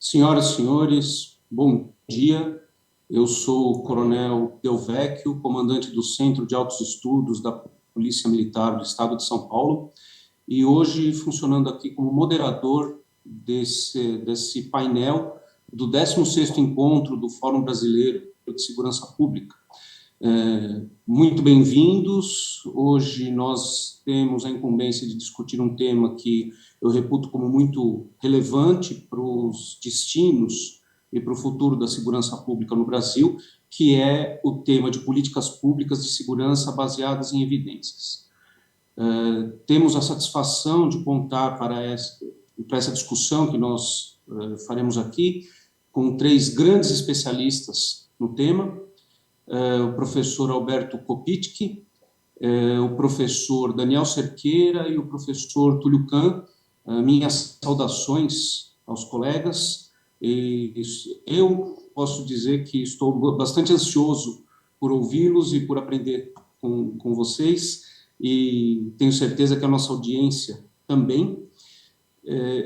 Senhoras e senhores, bom dia. Eu sou o Coronel Delvecchio, comandante do Centro de Altos Estudos da Polícia Militar do Estado de São Paulo, e hoje funcionando aqui como moderador desse painel do 16º Encontro do Fórum Brasileiro de Segurança Pública. Muito bem-vindos. Hoje nós temos a incumbência de discutir um tema que eu reputo como muito relevante para os destinos e para o futuro da segurança pública no Brasil, que é o tema de políticas públicas de segurança baseadas em evidências. Temos a satisfação de contar para essa discussão que nós faremos aqui com 3 grandes especialistas no tema, o professor Alberto Kopitsch, o professor Daniel Cerqueira e o professor Túlio Kahn. Minhas saudações aos colegas, e eu posso dizer que estou bastante ansioso por ouvi-los e por aprender com vocês, e tenho certeza que a nossa audiência também.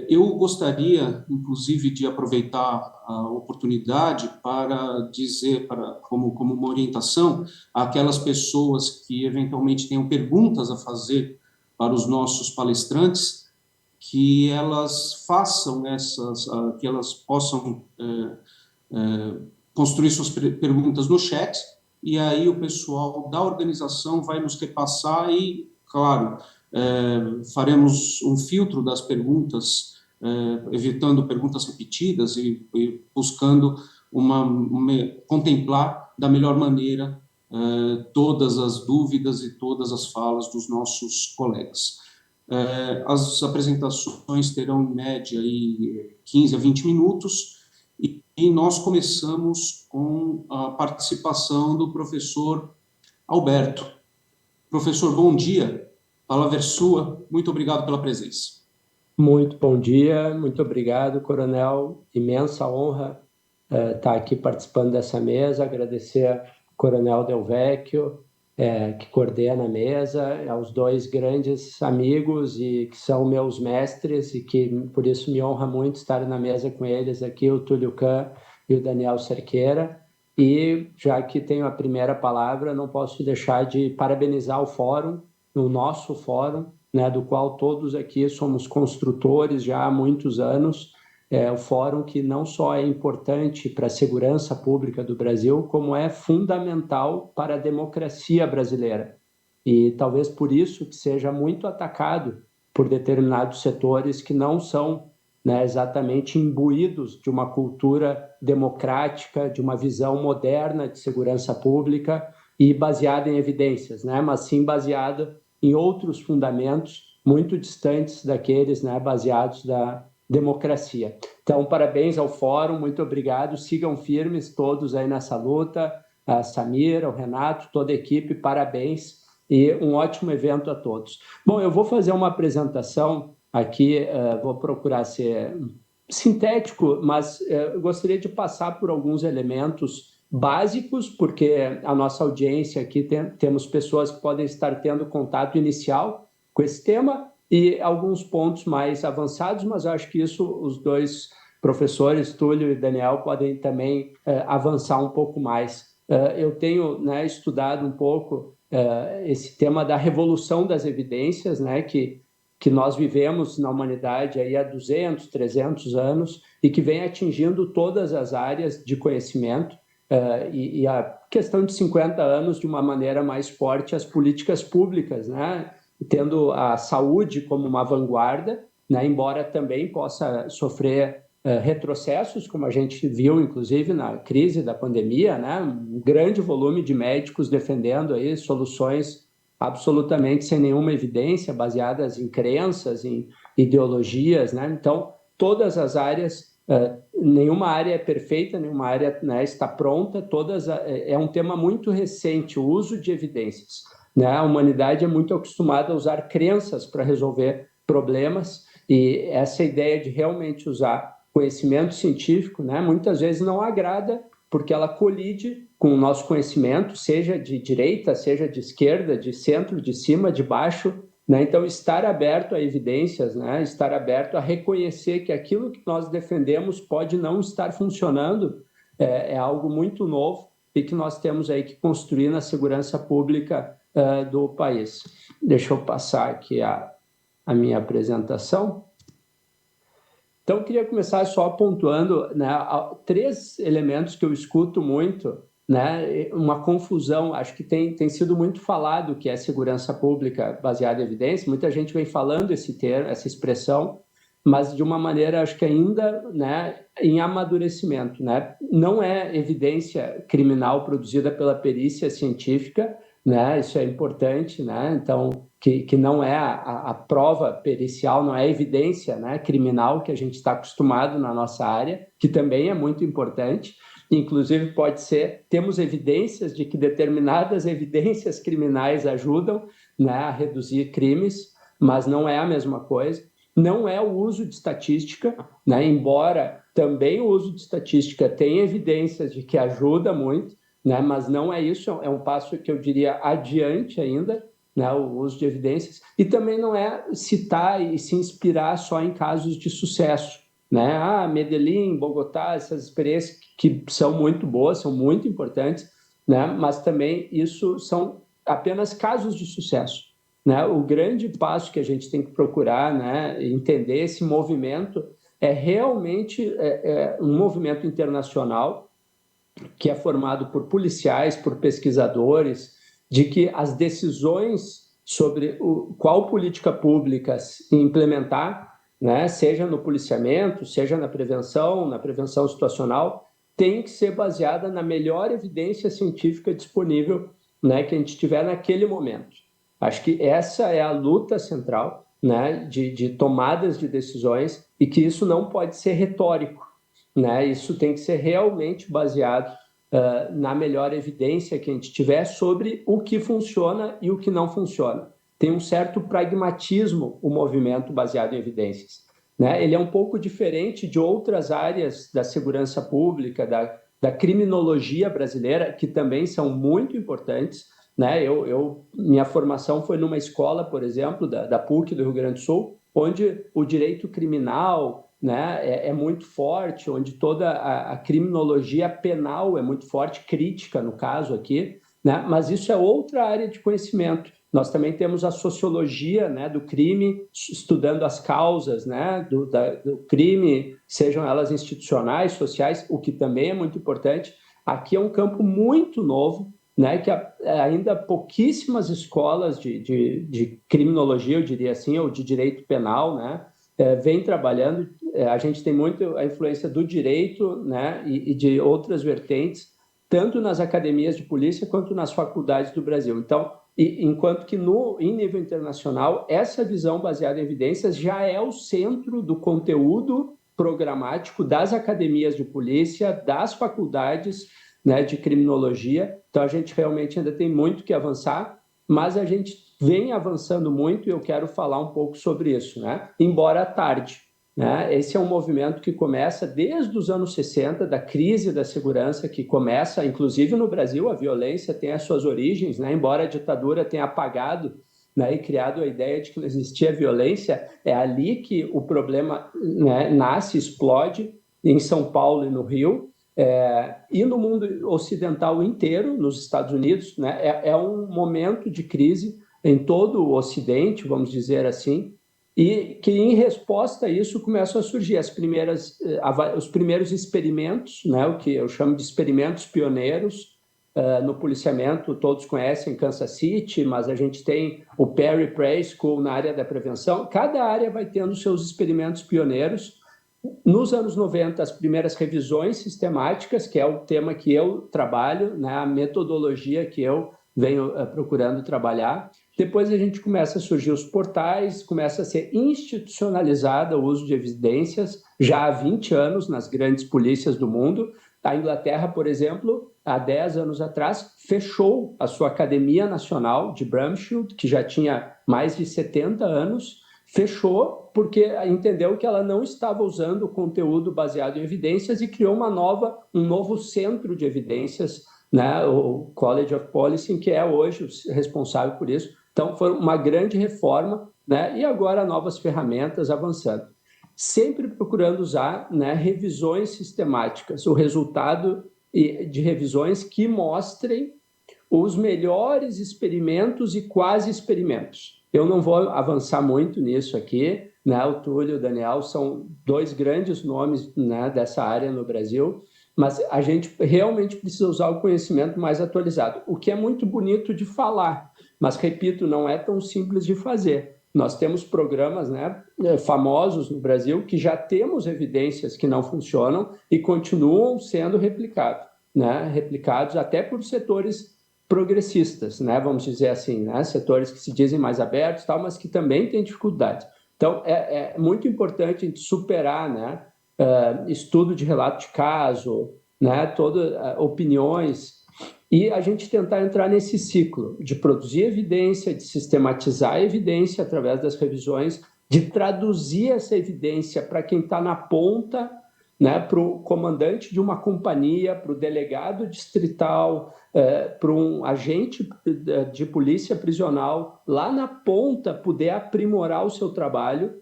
Eu gostaria, inclusive, de aproveitar a oportunidade para dizer, como uma orientação, àquelas pessoas que eventualmente tenham perguntas a fazer para os nossos palestrantes, que elas façam que elas possam construir suas perguntas no chat, e aí o pessoal da organização vai nos repassar e, claro, faremos um filtro das perguntas, evitando perguntas repetidas e buscando contemplar da melhor maneira todas as dúvidas e todas as falas dos nossos colegas. As apresentações terão, em média, aí 15 a 20 minutos, e nós começamos com a participação do professor Alberto. Professor, bom dia, a palavra é sua, muito obrigado pela presença. Muito bom dia, muito obrigado, coronel, imensa honra estar aqui participando dessa mesa, agradecer ao coronel Delvecchio, que coordena a mesa, aos 2 grandes amigos e que são meus mestres, e que por isso me honra muito estar na mesa com eles aqui, o Túlio Kahn e o Daniel Cerqueira. E já que tenho a primeira palavra, não posso deixar de parabenizar o fórum, o nosso fórum, né, do qual todos aqui somos construtores já há muitos anos. O fórum que não só é importante para a segurança pública do Brasil, como é fundamental para a democracia brasileira. E talvez por isso que seja muito atacado por determinados setores que não são né, exatamente imbuídos de uma cultura democrática, de uma visão moderna de segurança pública e baseada em evidências, né, mas sim baseada em outros fundamentos muito distantes daqueles, né, baseados da democracia. Então, parabéns ao Fórum, muito obrigado, sigam firmes todos aí nessa luta, a Samira, o Renato, toda a equipe, parabéns e um ótimo evento a todos. Bom, eu vou fazer uma apresentação aqui, vou procurar ser sintético, mas eu gostaria de passar por alguns elementos básicos, porque a nossa audiência aqui temos pessoas que podem estar tendo contato inicial com esse tema e alguns pontos mais avançados, mas eu acho que isso os dois professores, Túlio e Daniel, podem também avançar um pouco mais. Eu tenho, né, estudado um pouco esse tema da revolução das evidências, né, que nós vivemos na humanidade aí há 200, 300 anos e que vem atingindo todas as áreas de conhecimento e a questão de 50 anos de uma maneira mais forte as políticas públicas, né, tendo a saúde como uma vanguarda, né, embora também possa sofrer retrocessos, como a gente viu, inclusive, na crise da pandemia, né, um grande volume de médicos defendendo aí soluções absolutamente sem nenhuma evidência, baseadas em crenças, em ideologias, né? Então, todas as áreas, nenhuma área é perfeita, nenhuma área, né, está pronta, é um tema muito recente, o uso de evidências, né? A humanidade é muito acostumada a usar crenças para resolver problemas e essa ideia de realmente usar conhecimento científico, né, muitas vezes não agrada porque ela colide com o nosso conhecimento, seja de direita, seja de esquerda, de centro, de cima, de baixo, né? Então, estar aberto a evidências, né? Estar aberto a reconhecer que aquilo que nós defendemos pode não estar funcionando é algo muito novo e que nós temos aí que construir na segurança pública do país. Deixa eu passar aqui a minha apresentação. Então, eu queria começar só pontuando, né, 3 elementos que eu escuto muito, né, uma confusão, acho que tem sido muito falado que é segurança pública baseada em evidência, muita gente vem falando esse termo, essa expressão, mas de uma maneira, acho que ainda, né, em amadurecimento, né, não é evidência criminal produzida pela perícia científica, né, isso é importante, né, então que não é a prova pericial, não é a evidência, né, criminal que a gente está acostumado na nossa área, que também é muito importante. Inclusive pode ser, temos evidências de que determinadas evidências criminais ajudam, né, a reduzir crimes, mas não é a mesma coisa. Não é o uso de estatística, né, embora também o uso de estatística tenha evidências de que ajuda muito, né, mas não é isso, é um passo que eu diria adiante ainda, né, o uso de evidências, e também não é citar e se inspirar só em casos de sucesso, né? Medellín, Bogotá, essas experiências que são muito boas, são muito importantes, né? Mas também isso são apenas casos de sucesso, né? O grande passo que a gente tem que procurar, né, entender esse movimento é realmente um movimento internacional que é formado por policiais, por pesquisadores, de que as decisões sobre qual política pública implementar, né, seja no policiamento, seja na prevenção situacional, tem que ser baseada na melhor evidência científica disponível, né, que a gente tiver naquele momento. Acho que essa é a luta central, né, de tomadas de decisões e que isso não pode ser retórico, né? Isso tem que ser realmente baseado na melhor evidência que a gente tiver sobre o que funciona e o que não funciona. Tem um certo pragmatismo o movimento baseado em evidências, né? Ele é um pouco diferente de outras áreas da segurança pública, da criminologia brasileira, que também são muito importantes, né? Minha formação foi numa escola, por exemplo, da PUC do Rio Grande do Sul, onde o direito criminal, né, é muito forte, onde toda a criminologia penal é muito forte, crítica no caso aqui, né, mas isso é outra área de conhecimento. Nós também temos a sociologia, né, do crime, estudando as causas, né, do crime, sejam elas institucionais, sociais, o que também é muito importante. Aqui é um campo muito novo, né, que ainda pouquíssimas escolas de criminologia, eu diria assim, ou de direito penal, né, vem trabalhando, a gente tem muito a influência do direito, né, e de outras vertentes, tanto nas academias de polícia quanto nas faculdades do Brasil. Então, enquanto que em nível internacional, essa visão baseada em evidências já é o centro do conteúdo programático das academias de polícia, das faculdades, né, de criminologia. Então, a gente realmente ainda tem muito que avançar, mas a gente vem avançando muito e eu quero falar um pouco sobre isso, né? Embora tarde. Né? Esse é um movimento que começa desde os anos 60, da crise da segurança, que começa, inclusive no Brasil, a violência tem as suas origens, né? Embora a ditadura tenha apagado, né, e criado a ideia de que não existia violência, é ali que o problema, né, nasce, explode, em São Paulo e no Rio, e no mundo ocidental inteiro, nos Estados Unidos, né, é um momento de crise em todo o Ocidente, vamos dizer assim, e que em resposta a isso começam a surgir os primeiros experimentos, né, o que eu chamo de experimentos pioneiros no policiamento. Todos conhecem Kansas City, mas a gente tem o Perry Prey School na área da prevenção. Cada área vai tendo seus experimentos pioneiros. Nos anos 90, as primeiras revisões sistemáticas, que é o tema que eu trabalho, né, a metodologia que eu venho procurando trabalhar. Depois a gente começa a surgir os portais, começa a ser institucionalizado o uso de evidências, já há 20 anos nas grandes polícias do mundo. A Inglaterra, por exemplo, há 10 anos atrás, fechou a sua Academia Nacional de Bramshill, que já tinha mais de 70 anos, fechou porque entendeu que ela não estava usando o conteúdo baseado em evidências e criou um novo centro de evidências, né, o College of Policing, que é hoje o responsável por isso. Então, foi uma grande reforma, né, e agora novas ferramentas avançando. Sempre procurando usar, né, revisões sistemáticas, o resultado de revisões que mostrem os melhores experimentos e quase experimentos. Eu não vou avançar muito nisso aqui, né? O Túlio e o Daniel são dois grandes nomes, né, dessa área no Brasil, mas a gente realmente precisa usar o conhecimento mais atualizado, o que é muito bonito de falar, mas, repito, não é tão simples de fazer. Nós temos programas, né, famosos no Brasil que já temos evidências que não funcionam e continuam sendo replicados, né, replicados até por setores progressistas, né, vamos dizer assim, né, setores que se dizem mais abertos, tal, mas que também têm dificuldades. Então, é muito importante a gente superar, né, estudo de relato de caso, né, opiniões, e a gente tentar entrar nesse ciclo de produzir evidência, de sistematizar a evidência através das revisões, de traduzir essa evidência para quem está na ponta, né, para o comandante de uma companhia, para o delegado distrital, para um agente de polícia prisional, lá na ponta poder aprimorar o seu trabalho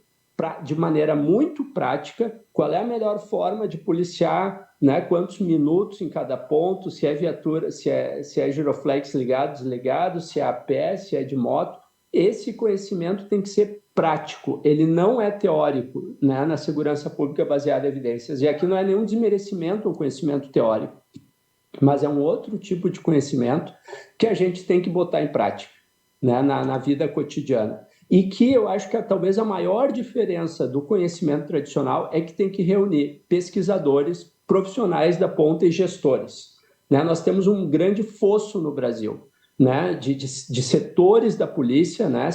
de maneira muito prática, qual é a melhor forma de policiar, né, quantos minutos em cada ponto, se é viatura, se é giroflex ligado, desligado, se é a pé, se é de moto. Esse conhecimento tem que ser prático, ele não é teórico, né, na segurança pública baseada em evidências. E aqui não é nenhum desmerecimento ao conhecimento teórico, mas é um outro tipo de conhecimento que a gente tem que botar em prática, né, na vida cotidiana. E que eu acho que talvez a maior diferença do conhecimento tradicional é que tem que reunir pesquisadores, profissionais da ponta e gestores. Né? Nós temos um grande fosso no Brasil, né, de setores da polícia, né?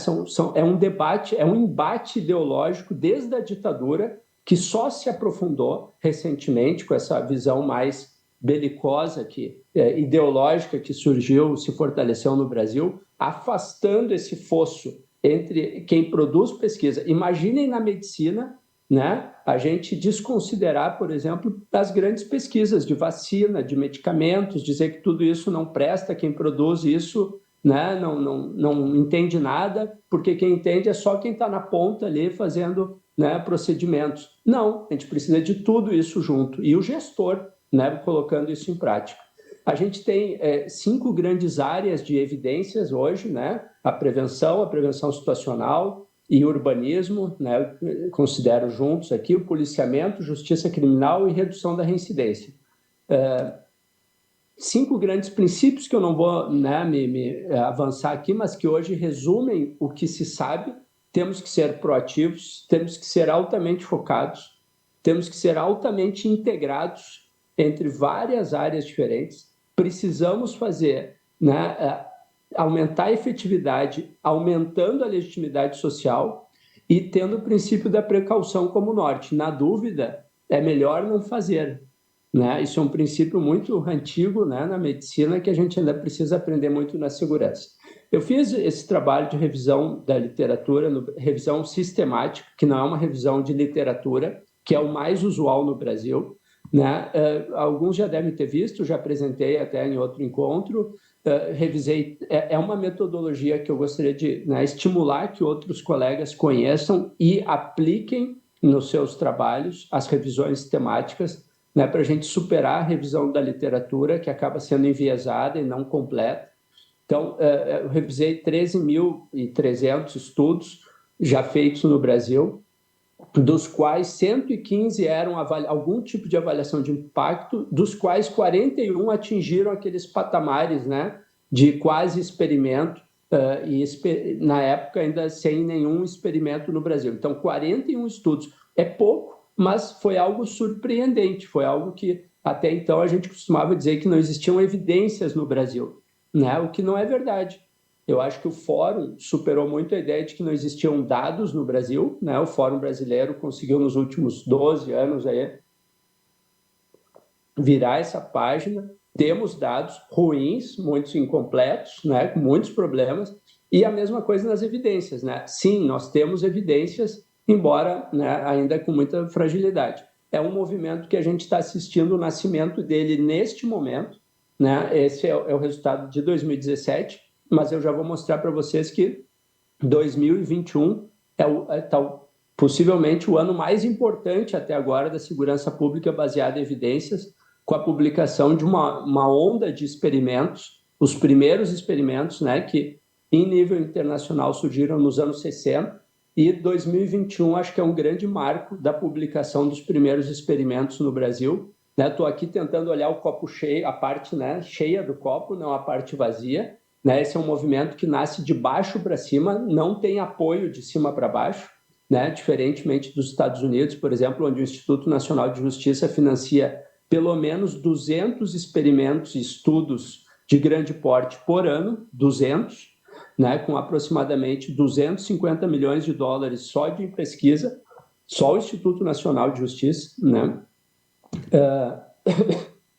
É um debate, é um embate ideológico desde a ditadura, que só se aprofundou recentemente com essa visão mais belicosa, ideológica, que surgiu, se fortaleceu no Brasil, afastando esse fosso entre quem produz pesquisa. Imaginem na medicina, né, a gente desconsiderar, por exemplo, as grandes pesquisas de vacina, de medicamentos, dizer que tudo isso não presta, quem produz isso, né, não entende nada, porque quem entende é só quem está na ponta ali fazendo, né, procedimentos. Não, a gente precisa de tudo isso junto. E o gestor, né, colocando isso em prática. A gente tem 5 grandes áreas de evidências hoje, né? A prevenção situacional e urbanismo, né? Eu considero juntos aqui o policiamento, justiça criminal e redução da reincidência. 5 grandes princípios que eu não vou, né, me avançar aqui, mas que hoje resumem o que se sabe. Temos que ser proativos, temos que ser altamente focados, temos que ser altamente integrados entre várias áreas diferentes. Precisamos fazer, né, aumentar a efetividade, aumentando a legitimidade social e tendo o princípio da precaução como norte. Na dúvida, é melhor não fazer, né? Isso é um princípio muito antigo, né, na medicina, que a gente ainda precisa aprender muito na segurança. Eu fiz esse trabalho de revisão da literatura, revisão sistemática, que não é uma revisão de literatura, que é o mais usual no Brasil, né? Alguns já devem ter visto, já apresentei até em outro encontro, revisei. É uma metodologia que eu gostaria de, né, estimular que outros colegas conheçam e apliquem nos seus trabalhos as revisões temáticas, né, para a gente superar a revisão da literatura, que acaba sendo enviesada e não completa. Então, eu revisei 13.300 estudos já feitos no Brasil, dos quais 115 eram algum tipo de avaliação de impacto, dos quais 41 atingiram aqueles patamares, né, de quase experimento, e na época ainda sem nenhum experimento no Brasil. Então, 41 estudos. É pouco, mas foi algo surpreendente, foi algo que até então a gente costumava dizer que não existiam evidências no Brasil, né? O que não é verdade. Eu acho que o Fórum superou muito a ideia de que não existiam dados no Brasil, né? O Fórum brasileiro conseguiu nos últimos 12 anos aí virar essa página. Temos dados ruins, muitos incompletos, né? Com muitos problemas, e a mesma coisa nas evidências, né? Sim, nós temos evidências, embora, né, ainda com muita fragilidade. É um movimento que a gente está assistindo o nascimento dele neste momento, né? Esse é o resultado de 2017, mas eu já vou mostrar para vocês que 2021 possivelmente o ano mais importante até agora da segurança pública baseada em evidências, com a publicação de uma onda de experimentos, os primeiros experimentos, né, que em nível internacional surgiram nos anos 60, e 2021 acho que é um grande marco da publicação dos primeiros experimentos no Brasil. Estou aqui tentando olhar o copo cheio, a parte, né, cheia do copo, não a parte vazia. Né? Esse é um movimento que nasce de baixo para cima, não tem apoio de cima para baixo, né? Diferentemente dos Estados Unidos, por exemplo, onde o Instituto Nacional de Justiça financia pelo menos 200 experimentos e estudos de grande porte por ano, 200, né? Com aproximadamente 250 milhões de dólares só de pesquisa, só o Instituto Nacional de Justiça, né?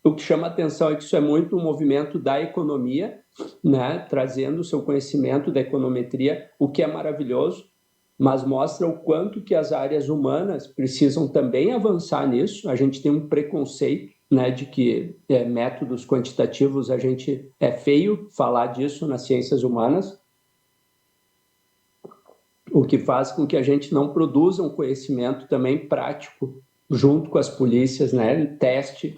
O que chama atenção é que isso é muito um movimento da economia, né, trazendo o seu conhecimento da econometria, o que é maravilhoso, mas mostra o quanto que as áreas humanas precisam também avançar nisso. A gente tem um preconceito, né, de que métodos quantitativos, é feio falar disso nas ciências humanas, o que faz com que a gente não produza um conhecimento também prático junto com as polícias, né, teste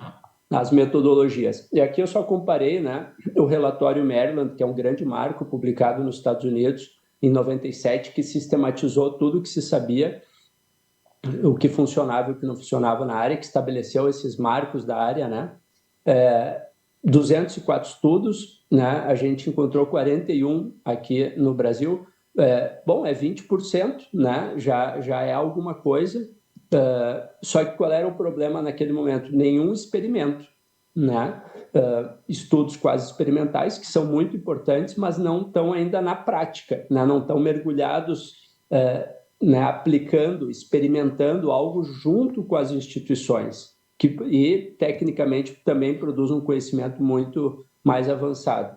as metodologias. E aqui eu só comparei, né, o relatório Maryland, que é um grande marco publicado nos Estados Unidos em 97, que sistematizou tudo o que se sabia, o que funcionava e o que não funcionava na área, que estabeleceu esses marcos da área, né? 204 estudos, né? A gente encontrou 41 aqui no Brasil. Bom, é 20%, né? Já é alguma coisa. Só que qual era o problema naquele momento? Nenhum experimento, né? Estudos quase experimentais, que são muito importantes, mas não estão ainda na prática, né? Não estão mergulhados, né, aplicando, experimentando algo junto com as instituições, e tecnicamente também produz um conhecimento muito mais avançado.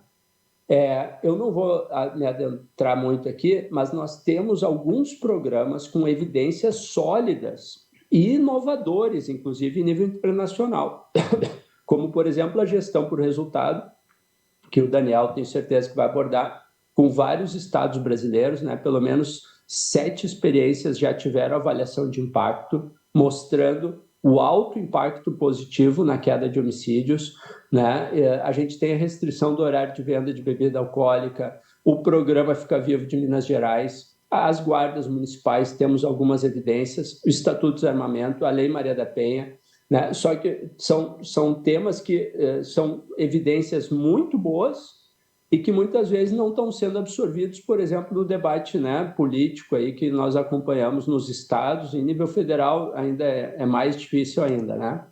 Eu não vou me adentrar muito aqui, mas nós temos alguns programas com evidências sólidas e inovadores, inclusive em nível internacional, como, por exemplo, a gestão por resultado, que o Daniel tenho certeza que vai abordar, com vários estados brasileiros, né? Pelo menos 7 experiências já tiveram avaliação de impacto, mostrando o alto impacto positivo na queda de homicídios, né? A gente tem a restrição do horário de venda de bebida alcoólica, o programa Fica Vivo de Minas Gerais, as guardas municipais, temos algumas evidências, o Estatuto de Desarmamento, a Lei Maria da Penha, né? Só que são temas que são evidências muito boas, e que muitas vezes não estão sendo absorvidos, por exemplo, no debate, né, político aí que nós acompanhamos nos estados. Em nível federal ainda é mais difícil ainda, né?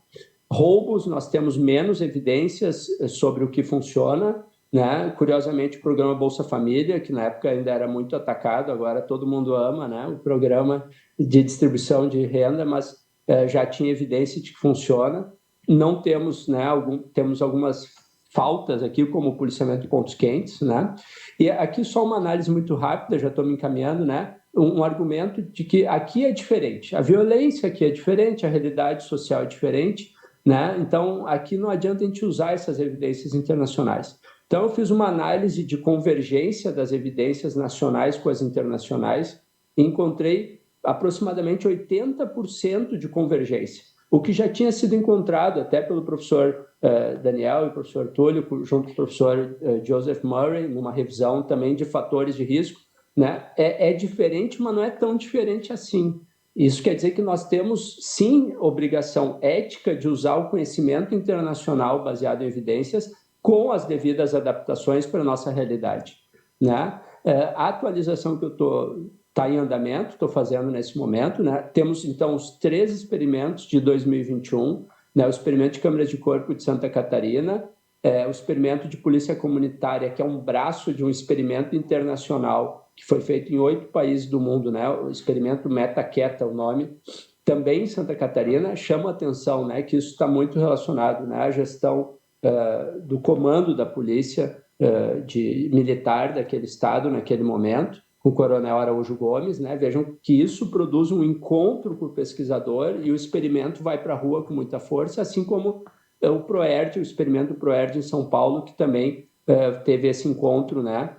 Roubos, nós temos menos evidências sobre o que funciona, né? Curiosamente, o programa Bolsa Família, que na época ainda era muito atacado, agora todo mundo ama, né? O programa de distribuição de renda, mas já tinha evidência de que funciona. Não temos, né? Temos algumas faltas aqui, como o policiamento de pontos quentes, né? E aqui só uma análise muito rápida, já estou me encaminhando, né? Um argumento de que aqui é diferente, a violência aqui é diferente, a realidade social é diferente, né? Então, aqui não adianta a gente usar essas evidências internacionais. Então, eu fiz uma análise de convergência das evidências nacionais com as internacionais e encontrei aproximadamente 80% de convergência, o que já tinha sido encontrado até pelo professor Daniel e o professor Túlio, junto com o professor Joseph Murray, numa revisão também de fatores de risco, né? É diferente, mas não é tão diferente assim. Isso quer dizer que nós temos, sim, obrigação ética de usar o conhecimento internacional baseado em evidências com as devidas adaptações para a nossa realidade, né? A atualização que eu está em andamento, estou fazendo nesse momento, né? Temos, então, os 3 experimentos de 2021, né? O experimento de câmeras de corpo de Santa Catarina, o experimento de polícia comunitária, que é um braço de um experimento internacional que foi feito em 8 países do mundo, né? O experimento MetaQueta, o nome, também em Santa Catarina. Chama a atenção, né, que isso está muito relacionado, né, à gestão do comando da polícia militar daquele estado naquele momento, com o coronel Araújo Gomes, né? Vejam que isso produz um encontro com o pesquisador e o experimento vai para a rua com muita força, assim como o ProERD, o experimento ProERD em São Paulo, que também teve esse encontro, né,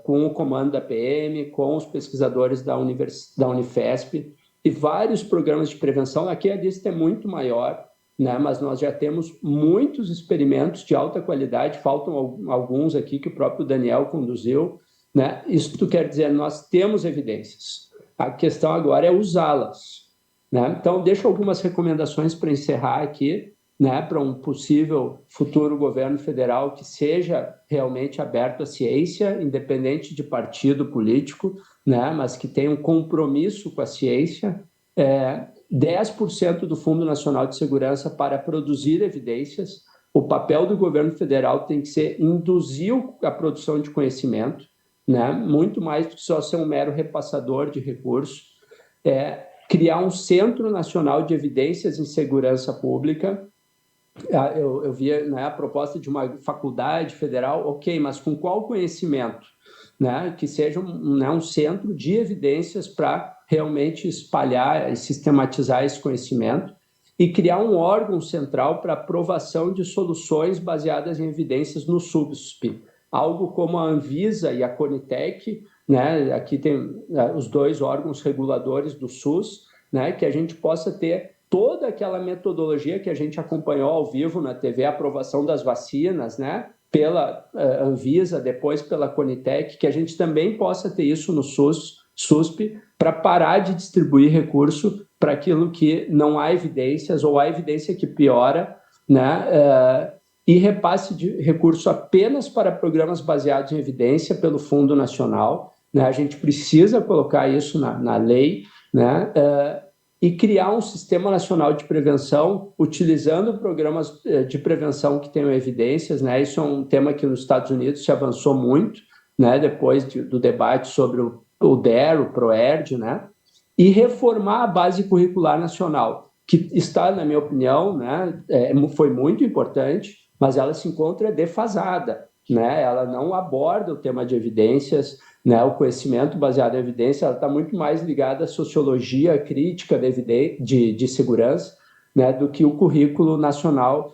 com o comando da PM, com os pesquisadores da Unifesp e vários programas de prevenção. Aqui a lista é muito maior, né, mas nós já temos muitos experimentos de alta qualidade, faltam alguns aqui que o próprio Daniel conduziu, né? Isso quer dizer, nós temos evidências. A questão agora é usá-las, né? Então, deixo algumas recomendações para encerrar aqui, né, para um possível futuro governo federal que seja realmente aberto à ciência, independente de partido político, né, mas que tenha um compromisso com a ciência. 10% do Fundo Nacional de Segurança para produzir evidências. O papel do governo federal tem que ser induzir a produção de conhecimento, né, muito mais do que só ser um mero repassador de recursos. Criar um Centro Nacional de Evidências em Segurança Pública. Eu via, né, a proposta de uma faculdade federal, ok, mas com qual conhecimento? Né, que seja um centro de evidências para realmente espalhar e sistematizar esse conhecimento e criar um órgão central para aprovação de soluções baseadas em evidências no SUSP, algo como a Anvisa e a Conitec, né, aqui tem os 2 órgãos reguladores do SUS, né, que a gente possa ter toda aquela metodologia que a gente acompanhou ao vivo na TV, a aprovação das vacinas, né, pela Anvisa, depois pela Conitec, que a gente também possa ter isso no SUSP, para parar de distribuir recurso para aquilo que não há evidências ou há evidência que piora, né, e repasse de recurso apenas para programas baseados em evidência pelo Fundo Nacional, né? A gente precisa colocar isso na lei, né, e criar um sistema nacional de prevenção, utilizando programas de prevenção que tenham evidências, né? Isso é um tema que nos Estados Unidos se avançou muito, né? Depois do debate sobre o DER, o ProERD, né? E reformar a base curricular nacional, que está, na minha opinião, né, foi muito importante, mas ela se encontra defasada, né? Ela não aborda o tema de evidências, né? O conhecimento baseado em evidência, ela está muito mais ligada à sociologia crítica de segurança, né, do que o currículo nacional,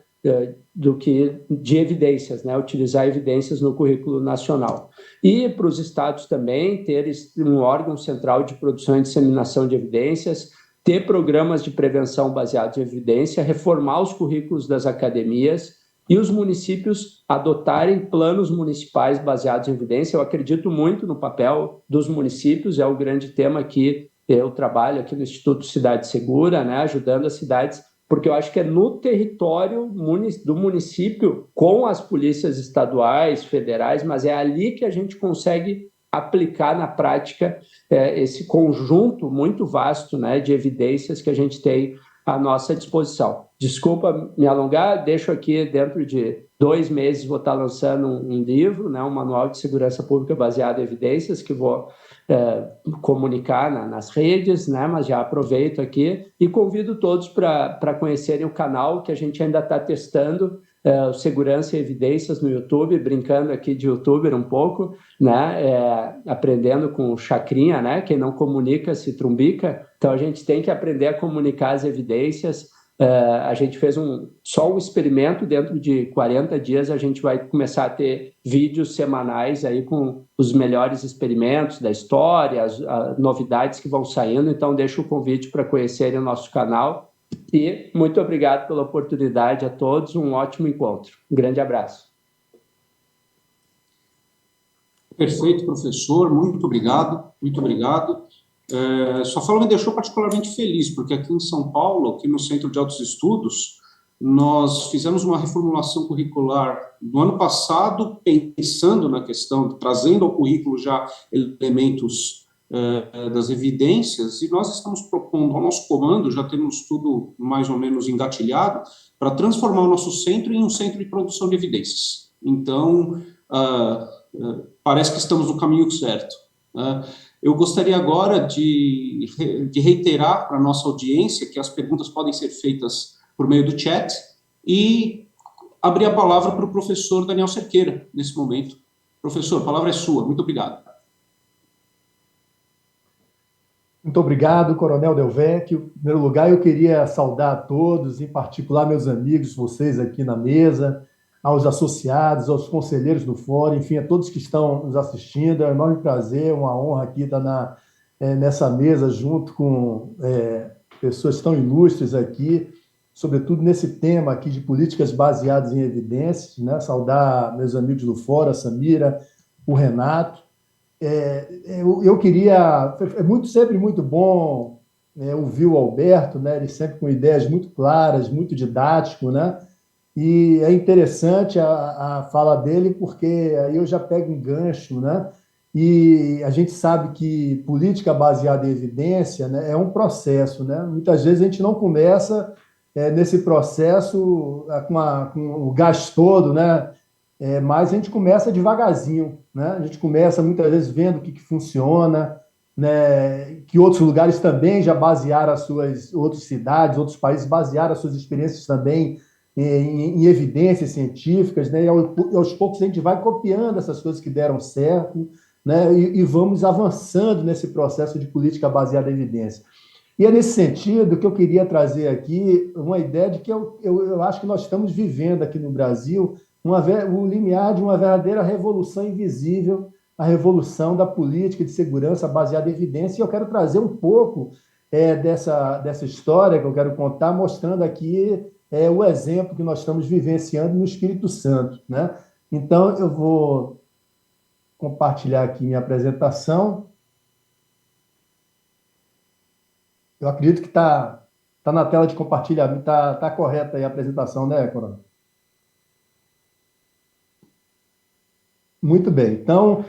do que de evidências, né? Utilizar evidências no currículo nacional. E para os estados também ter um órgão central de produção e disseminação de evidências, ter programas de prevenção baseados em evidência, reformar os currículos das academias e os municípios adotarem planos municipais baseados em evidência. Eu acredito muito no papel dos municípios, é o grande tema que eu trabalho aqui no Instituto Cidade Segura, né, ajudando as cidades porque eu acho que é no território do município, com as polícias estaduais, federais, mas é ali que a gente consegue aplicar na prática esse conjunto muito vasto, né, de evidências que a gente tem à nossa disposição. Desculpa me alongar, deixo aqui dentro de 2 meses vou estar lançando um livro, né, um manual de segurança pública baseado em evidências que vou comunicar nas redes, né, mas já aproveito aqui e convido todos para conhecerem o canal que a gente ainda está testando, Segurança e Evidências no YouTube, brincando aqui de youtuber um pouco, né, aprendendo com chacrinha, né, quem não comunica se trumbica, então a gente tem que aprender a comunicar as evidências. A gente fez só um experimento, dentro de 40 dias a gente vai começar a ter vídeos semanais aí com os melhores experimentos da história, as novidades que vão saindo, então deixo o convite para conhecerem o nosso canal e muito obrigado pela oportunidade a todos, um ótimo encontro. Um grande abraço. Perfeito, professor, muito obrigado, muito obrigado. Sua fala me deixou particularmente feliz, porque aqui em São Paulo, aqui no Centro de Altos Estudos, nós fizemos uma reformulação curricular no ano passado, pensando na questão, trazendo ao currículo já elementos das evidências, e nós estamos propondo ao nosso comando, já temos tudo mais ou menos engatilhado, para transformar o nosso centro em um centro de produção de evidências. Então, parece que estamos no caminho certo. Eu gostaria agora de reiterar para a nossa audiência que as perguntas podem ser feitas por meio do chat e abrir a palavra para o professor Daniel Cerqueira, nesse momento. Professor, a palavra é sua. Muito obrigado. Muito obrigado, Coronel Delvecchio. Em primeiro lugar, eu queria saudar a todos, em particular meus amigos, vocês aqui na mesa, aos associados, aos conselheiros do fórum, enfim, a todos que estão nos assistindo. É um enorme prazer, uma honra aqui estar nessa mesa junto com pessoas tão ilustres aqui, sobretudo nesse tema aqui de políticas baseadas em evidências, né? Saudar meus amigos do fórum, a Samira, o Renato. Eu queria... sempre muito bom ouvir o Alberto, né? Ele sempre com ideias muito claras, muito didático, né? E é interessante a fala dele, porque aí eu já pego um gancho, né? E a gente sabe que política baseada em evidência, né, é um processo, né? Muitas vezes a gente não começa nesse processo com o gás todo, né? Mas a gente começa devagarzinho, né? A gente começa muitas vezes vendo o que funciona, né? Que outros lugares também já basearam outras cidades, outros países basearam as suas experiências também em evidências científicas, né? E aos poucos a gente vai copiando essas coisas que deram certo, né? E vamos avançando nesse processo de política baseada em evidência. E é nesse sentido que eu queria trazer aqui uma ideia de que eu acho que nós estamos vivendo aqui no Brasil o limiar de uma verdadeira revolução invisível, a revolução da política de segurança baseada em evidência, e eu quero trazer um pouco dessa história que eu quero contar, mostrando aqui o exemplo que nós estamos vivenciando no Espírito Santo, né? Então, eu vou compartilhar aqui minha apresentação. Eu acredito que está na tela de compartilhamento, está correta aí a apresentação, né, Coronel? Muito bem. Então,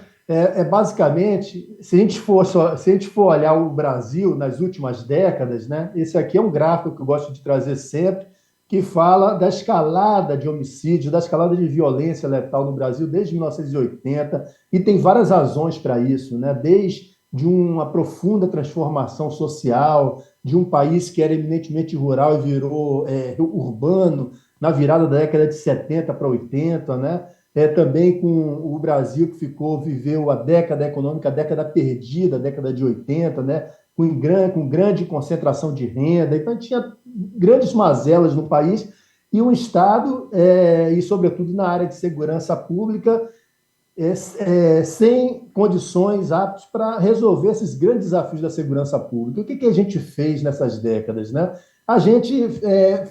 basicamente, se a gente for olhar o Brasil nas últimas décadas, né, esse aqui é um gráfico que eu gosto de trazer sempre, que fala da escalada de homicídio, da escalada de violência letal no Brasil desde 1980, e tem várias razões para isso, né? Desde uma profunda transformação social, de um país que era eminentemente rural e virou urbano na virada da década de 70 para 80, né? Também com o Brasil que viveu a década econômica, a década perdida, a década de 80, né? Com grande concentração de renda. Então, tinha grandes mazelas no país e um Estado, e sobretudo na área de segurança pública, sem condições aptas para resolver esses grandes desafios da segurança pública. O que a gente fez nessas décadas, né? A gente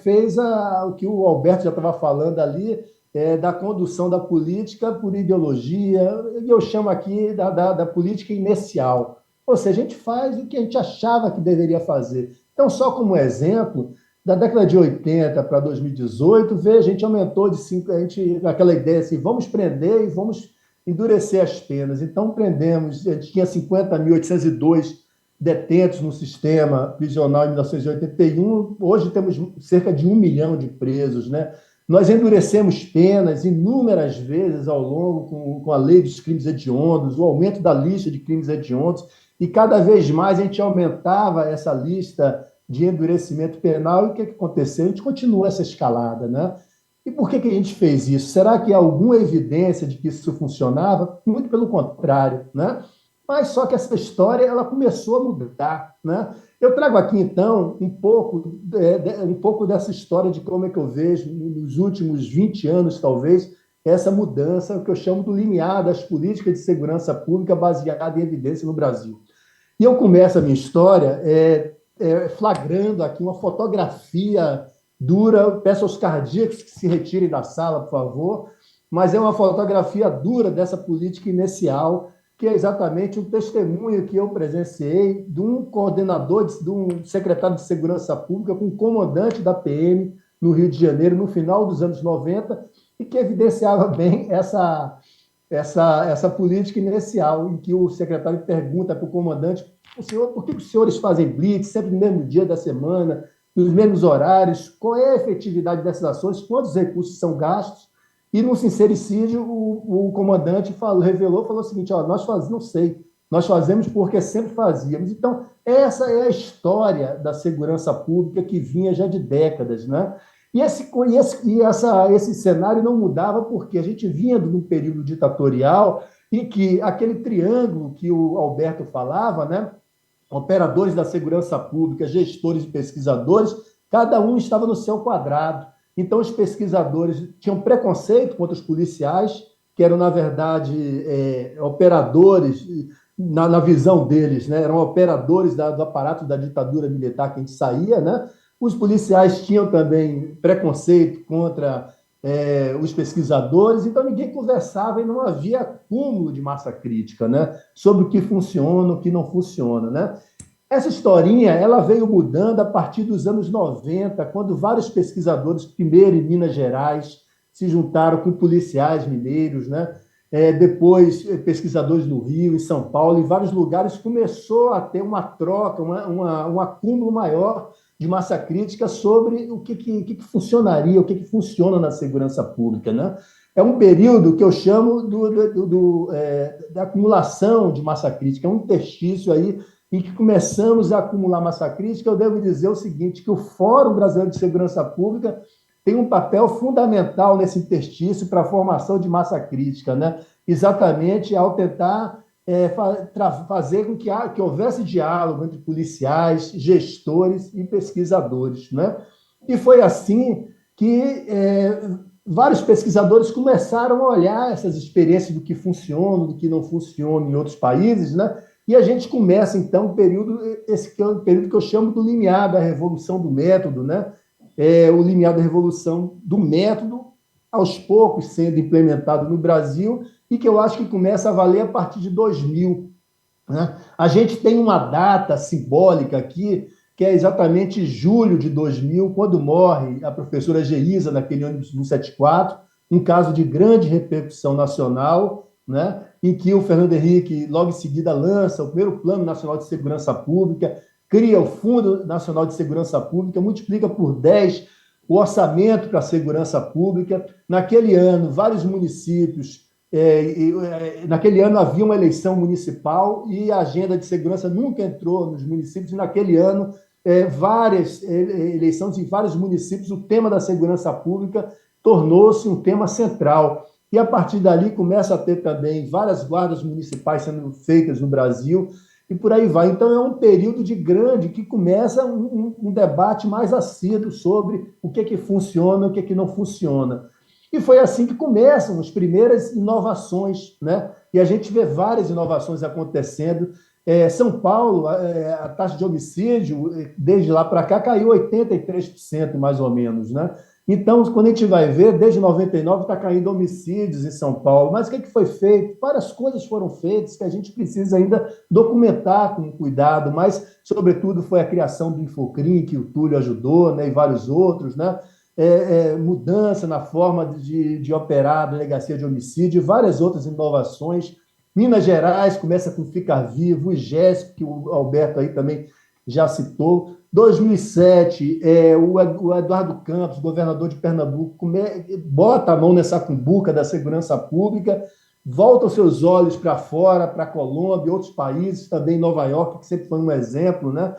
fez o que o Alberto já estava falando ali, da condução da política por ideologia, e eu chamo aqui da política inercial. Ou seja, a gente faz o que a gente achava que deveria fazer. Então, só como exemplo, Da década de 80 para 2018, veja, a gente aumentou de 5, aquela ideia assim, vamos prender e vamos endurecer as penas. Então, prendemos, a gente tinha 50.802 detentos no sistema prisional em 1981, hoje temos cerca de 1 milhão de presos, né? Nós endurecemos penas inúmeras vezes ao longo com a lei dos crimes hediondos, o aumento da lista de crimes hediondos, e cada vez mais a gente aumentava essa lista de endurecimento penal. E o que aconteceu? A gente continua essa escalada, né? E por que a gente fez isso? Será que há alguma evidência de que isso funcionava? Muito pelo contrário, né? Mas só que essa história ela começou a mudar, né? Eu trago aqui, então, um pouco dessa história de como é que eu vejo, nos últimos 20 anos, talvez, essa mudança, o que eu chamo do limiar das políticas de segurança pública baseada em evidência no Brasil. E eu começo a minha história flagrando aqui uma fotografia dura. Peço aos cardíacos que se retirem da sala, por favor, mas é uma fotografia dura dessa política inicial, que é exatamente um testemunho que eu presenciei de um coordenador, de um secretário de Segurança Pública com um comandante da PM no Rio de Janeiro, no final dos anos 90, e que evidenciava bem essa política inicial, em que o secretário pergunta para o comandante: por que os senhores fazem blitz sempre no mesmo dia da semana, nos mesmos horários? Qual é a efetividade dessas ações? Quantos recursos são gastos? E no sincericídio, o comandante falou o seguinte: nós fazemos, não sei, nós fazemos porque sempre fazíamos. Então, essa é a história da segurança pública que vinha já de décadas, né? E esse cenário não mudava porque a gente vinha de um período ditatorial em que aquele triângulo que o Alberto falava, né? Operadores da segurança pública, gestores e pesquisadores, cada um estava no seu quadrado. Então, os pesquisadores tinham preconceito contra os policiais, que eram, na verdade, operadores, na visão deles, né? Eram operadores do aparato da ditadura militar que a gente saía, né? Os policiais tinham também preconceito contra os pesquisadores, então ninguém conversava e não havia acúmulo de massa crítica, né? Sobre o que funciona, o que não funciona, né? Essa historinha ela veio mudando a partir dos anos 90, quando vários pesquisadores, primeiro em Minas Gerais, se juntaram com policiais mineiros, né? Depois pesquisadores no Rio, em São Paulo, em vários lugares, começou a ter uma troca, um acúmulo maior de massa crítica sobre o que funcionaria, o que funciona na segurança pública, né? É um período que eu chamo da acumulação de massa crítica, é um interstício aí em que começamos a acumular massa crítica. Eu devo dizer o seguinte, que o Fórum Brasileiro de Segurança Pública tem um papel fundamental nesse interstício para a formação de massa crítica, né? Exatamente ao tentar fazer com que houvesse diálogo entre policiais, gestores e pesquisadores, né? E foi assim que vários pesquisadores começaram a olhar essas experiências do que funciona, do que não funciona em outros países, né? E a gente começa, então, esse período que eu chamo do limiar da revolução do método, né? O limiar da revolução do método, aos poucos sendo implementado no Brasil, e que eu acho que começa a valer a partir de 2000. Né? A gente tem uma data simbólica aqui, que é exatamente julho de 2000, quando morre a professora Geisa, naquele ônibus 174, um caso de grande repercussão nacional, né? Em que o Fernando Henrique, logo em seguida, lança o primeiro Plano Nacional de Segurança Pública, cria o Fundo Nacional de Segurança Pública, multiplica por 10 o orçamento para a segurança pública. Naquele ano, vários municípios, naquele ano havia uma eleição municipal e a agenda de segurança nunca entrou nos municípios, e naquele ano, várias eleições em vários municípios, o tema da segurança pública tornou-se um tema central. E, a partir dali, começa a ter também várias guardas municipais sendo feitas no Brasil, e por aí vai. Então, é um período que começa um debate mais assíduo sobre o que funciona e o que não funciona. E foi assim que começam as primeiras inovações, né? E a gente vê várias inovações acontecendo. São Paulo, a taxa de homicídio, desde lá para cá, caiu 83%, mais ou menos, né? Então, quando a gente vai ver, desde 99 está caindo homicídios em São Paulo. Mas o que foi feito? Várias coisas foram feitas que a gente precisa ainda documentar com cuidado, mas, sobretudo, foi a criação do Infocrim, que o Túlio ajudou, né, e vários outros, né? Mudança na forma de operar a delegacia de homicídio, várias outras inovações. Minas Gerais começa com Ficar Vivo, o IGESP, que o Alberto aí também já citou. 2007, o Eduardo Campos, governador de Pernambuco, bota a mão nessa cumbuca da segurança pública, volta os seus olhos para fora, para a Colômbia, outros países, também Nova York, que sempre foi um exemplo, né?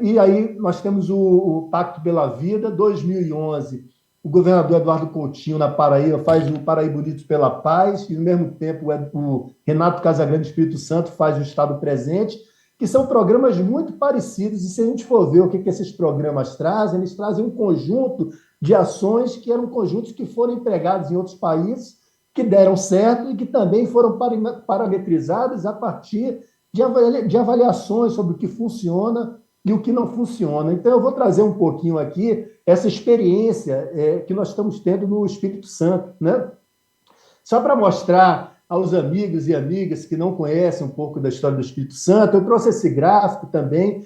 E aí nós temos o Pacto pela Vida. 2011, o governador Eduardo Coutinho, na Paraíba, faz o Paraíba Unidos pela Paz, e, ao mesmo tempo, o Renato Casagrande do Espírito Santo faz o Estado Presente, que são programas muito parecidos, e se a gente for ver o que esses programas trazem, eles trazem um conjunto de ações que eram conjuntos que foram empregados em outros países, que deram certo e que também foram parametrizados a partir de avaliações sobre o que funciona e o que não funciona. Então, eu vou trazer um pouquinho aqui essa experiência que nós estamos tendo no Espírito Santo, né? Só para mostrar aos amigos e amigas que não conhecem um pouco da história do Espírito Santo, eu trouxe esse gráfico também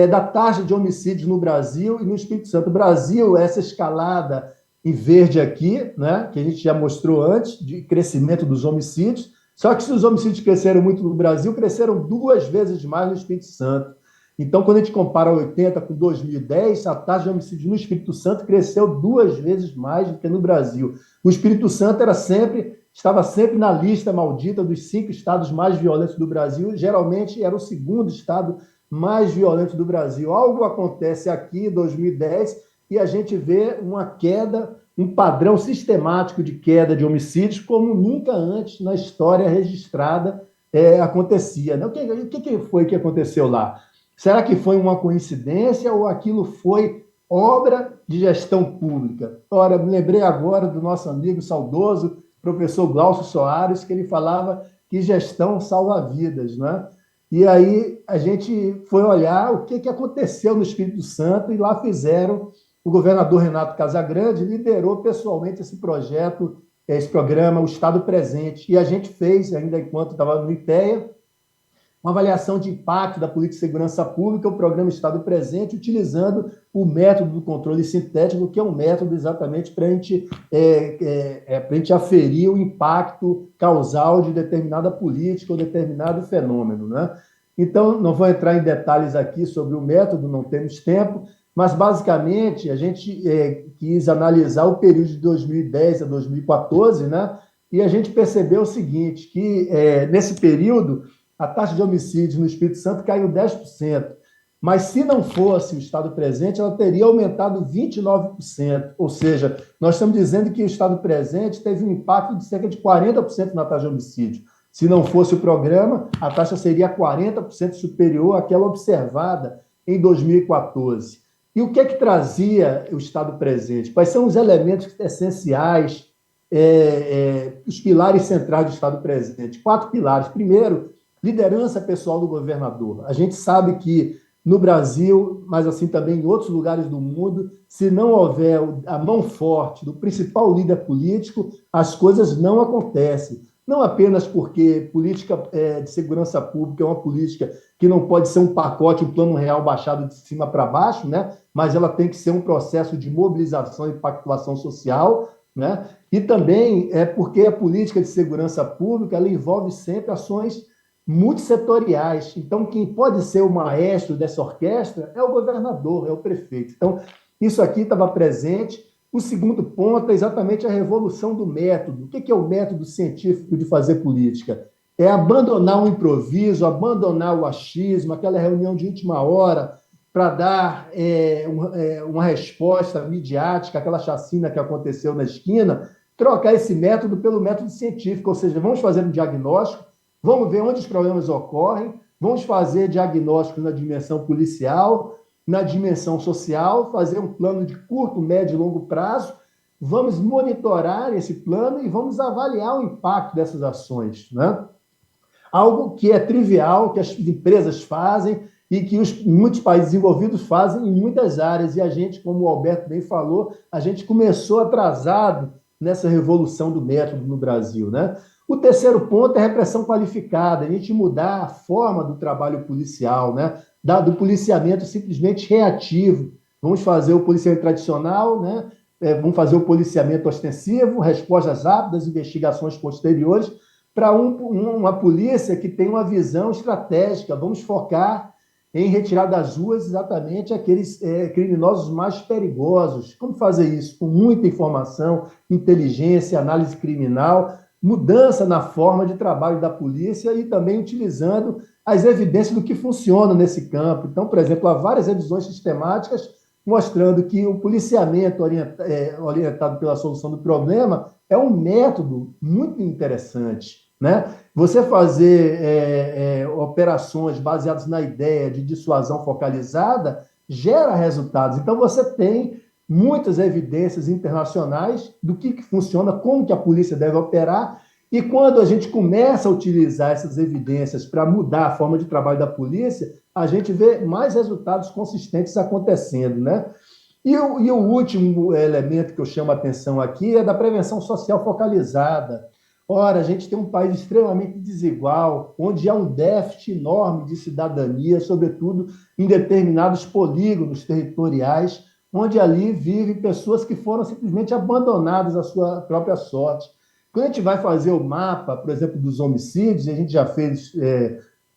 da taxa de homicídios no Brasil e no Espírito Santo. O Brasil, essa escalada em verde aqui, né, que a gente já mostrou antes, de crescimento dos homicídios, só que se os homicídios cresceram muito no Brasil, cresceram 2 vezes mais no Espírito Santo. Então, quando a gente compara 80 com 2010, a taxa de homicídio no Espírito Santo cresceu 2 vezes mais do que no Brasil. O Espírito Santo estava sempre na lista maldita dos 5 estados mais violentos do Brasil, geralmente era o 2º estado mais violento do Brasil. Algo acontece aqui em 2010 e a gente vê uma queda, um padrão sistemático de queda de homicídios como nunca antes na história registrada acontecia. O que foi que aconteceu lá? Será que foi uma coincidência ou aquilo foi obra de gestão pública? Ora, me lembrei agora do nosso amigo saudoso, professor Glaucio Soares, que ele falava que gestão salva vidas, né? E aí a gente foi olhar o que aconteceu no Espírito Santo e lá fizeram, o governador Renato Casagrande liderou pessoalmente esse projeto, esse programa, o Estado Presente, e a gente fez, ainda enquanto estava no IPEA, uma avaliação de impacto da política de segurança pública, o programa Estado Presente, utilizando o método do controle sintético, que é um método exatamente para a gente aferir o impacto causal de determinada política ou determinado fenômeno, né? Então, não vou entrar em detalhes aqui sobre o método, não temos tempo, mas, basicamente, a gente quis analisar o período de 2010 a 2014, né? E a gente percebeu o seguinte, que nesse período a taxa de homicídios no Espírito Santo caiu 10%, mas se não fosse o Estado Presente, ela teria aumentado 29%, ou seja, nós estamos dizendo que o Estado Presente teve um impacto de cerca de 40% na taxa de homicídio. Se não fosse o programa, a taxa seria 40% superior àquela observada em 2014. E o que trazia o Estado Presente? Quais são os elementos essenciais, os pilares centrais do Estado Presente? 4 pilares. Primeiro, liderança pessoal do governador. A gente sabe que no Brasil, mas assim também em outros lugares do mundo, se não houver a mão forte do principal líder político, as coisas não acontecem. Não apenas porque política de segurança pública é uma política que não pode ser um pacote, um plano real baixado de cima para baixo, né? Mas ela tem que ser um processo de mobilização e pactuação social, né? E também é porque a política de segurança pública ela envolve sempre ações multissetoriais. Então, quem pode ser o maestro dessa orquestra é o governador, é o prefeito. Então, isso aqui estava presente. O segundo ponto é exatamente a revolução do método. O que é o método científico de fazer política? É abandonar o improviso, abandonar o achismo, aquela reunião de última hora para dar uma resposta midiática, aquela chacina que aconteceu na esquina, trocar esse método pelo método científico, ou seja, vamos fazer um diagnóstico, vamos ver onde os problemas ocorrem, vamos fazer diagnóstico na dimensão policial, na dimensão social, fazer um plano de curto, médio e longo prazo, vamos monitorar esse plano e vamos avaliar o impacto dessas ações, né? Algo que é trivial, que as empresas fazem, e que muitos países desenvolvidos fazem em muitas áreas. E a gente, como o Alberto bem falou, a gente começou atrasado nessa revolução do método no Brasil, né? O terceiro ponto é a repressão qualificada, a gente mudar a forma do trabalho policial, né? Do policiamento simplesmente reativo. Vamos fazer o policiamento tradicional, né? Vamos fazer o policiamento ostensivo, respostas rápidas, investigações posteriores, para uma polícia que tem uma visão estratégica. Vamos focar em retirar das ruas exatamente aqueles criminosos mais perigosos. Como fazer isso? Com muita informação, inteligência, análise criminal, mudança na forma de trabalho da polícia e também utilizando as evidências do que funciona nesse campo. Então, por exemplo, há várias revisões sistemáticas mostrando que o policiamento orientado pela solução do problema é um método muito interessante, né? Você fazer operações baseadas na ideia de dissuasão focalizada gera resultados. Então, você tem muitas evidências internacionais do que funciona, como que a polícia deve operar, e quando a gente começa a utilizar essas evidências para mudar a forma de trabalho da polícia, a gente vê mais resultados consistentes acontecendo, né? E o último elemento que eu chamo a atenção aqui é da prevenção social focalizada. Ora, a gente tem um país extremamente desigual, onde há um déficit enorme de cidadania, sobretudo em determinados polígonos territoriais, onde ali vivem pessoas que foram simplesmente abandonadas à sua própria sorte. Quando a gente vai fazer o mapa, por exemplo, dos homicídios, a gente já fez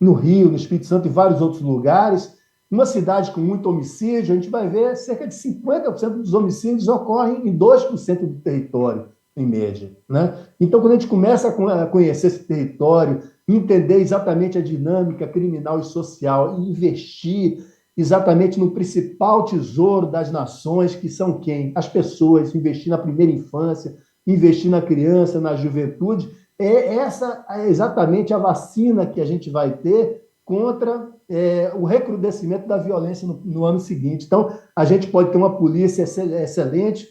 no Rio, no Espírito Santo e vários outros lugares, uma cidade com muito homicídio, a gente vai ver cerca de 50% dos homicídios ocorrem em 2% do território, em média, né? Então, quando a gente começa a conhecer esse território, entender exatamente a dinâmica criminal e social e investir exatamente no principal tesouro das nações, que são quem? As pessoas, investir na primeira infância, investir na criança, na juventude, essa é exatamente a vacina que a gente vai ter contra o recrudescimento da violência no ano seguinte. Então, a gente pode ter uma polícia excelente,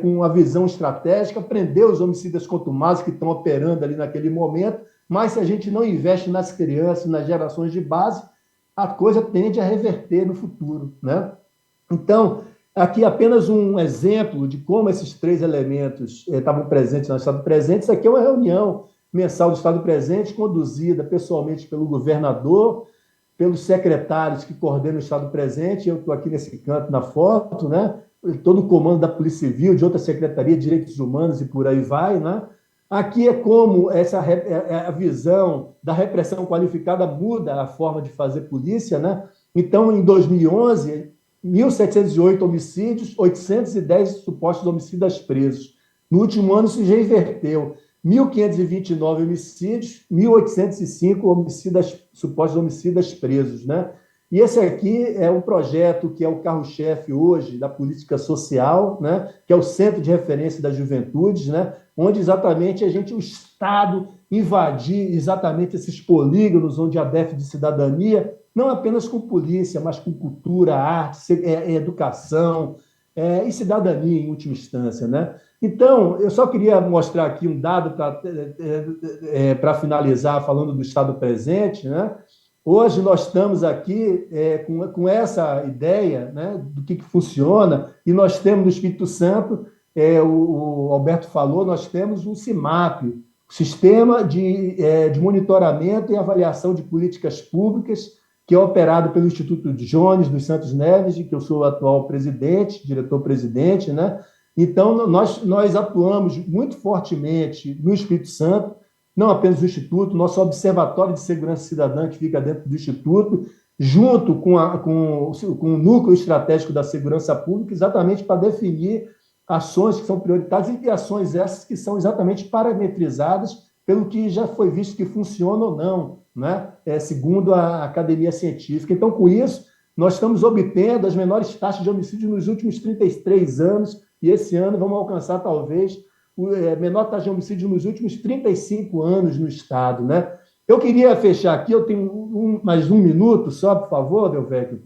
com uma visão estratégica, prender os homicidas contumazes que estão operando ali naquele momento, mas se a gente não investe nas crianças, nas gerações de base, a coisa tende a reverter no futuro, né? Então, aqui apenas um exemplo de como esses três elementos estavam presentes no Estado Presente. Isso aqui é uma reunião mensal do Estado Presente, conduzida pessoalmente pelo governador, pelos secretários que coordenam o Estado Presente. Eu estou aqui nesse canto na foto, né? Todo o comando da Polícia Civil, de outra secretaria de Direitos Humanos e por aí vai, né? Aqui é como a visão da repressão qualificada muda a forma de fazer polícia, né? Então, em 2011, 1.708 homicídios, 810 supostos homicidas presos. No último ano, isso já inverteu. 1.529 homicídios, 1.805 supostos homicidas presos, né? E esse aqui é um projeto que é o carro-chefe hoje da política social, né? Que é o Centro de Referência das Juventudes, né? Onde exatamente o Estado invadir exatamente esses polígonos onde há déficit de cidadania, não apenas com polícia, mas com cultura, arte, educação e cidadania, em última instância, né? Então, eu só queria mostrar aqui um dado para finalizar, falando do Estado Presente, né? Hoje nós estamos aqui com essa ideia, né, do que funciona, e nós temos no Espírito Santo, o Alberto falou, nós temos o CIMAP, o Sistema de Monitoramento e Avaliação de Políticas Públicas, que é operado pelo Instituto Jones dos Santos Neves, de que eu sou o atual presidente, diretor-presidente, né? Então, nós atuamos muito fortemente no Espírito Santo, não apenas o Instituto, nosso Observatório de Segurança Cidadã, que fica dentro do Instituto, junto com o Núcleo Estratégico da Segurança Pública, exatamente para definir ações que são prioritárias e ações essas que são exatamente parametrizadas pelo que já foi visto que funciona ou não, né? Segundo a academia científica. Então, com isso, nós estamos obtendo as menores taxas de homicídio nos últimos 33 anos, e esse ano vamos alcançar, talvez, a menor taxa de homicídio nos últimos 35 anos no Estado, né? Eu queria fechar aqui, eu tenho mais um minuto só, por favor, Delvecchio,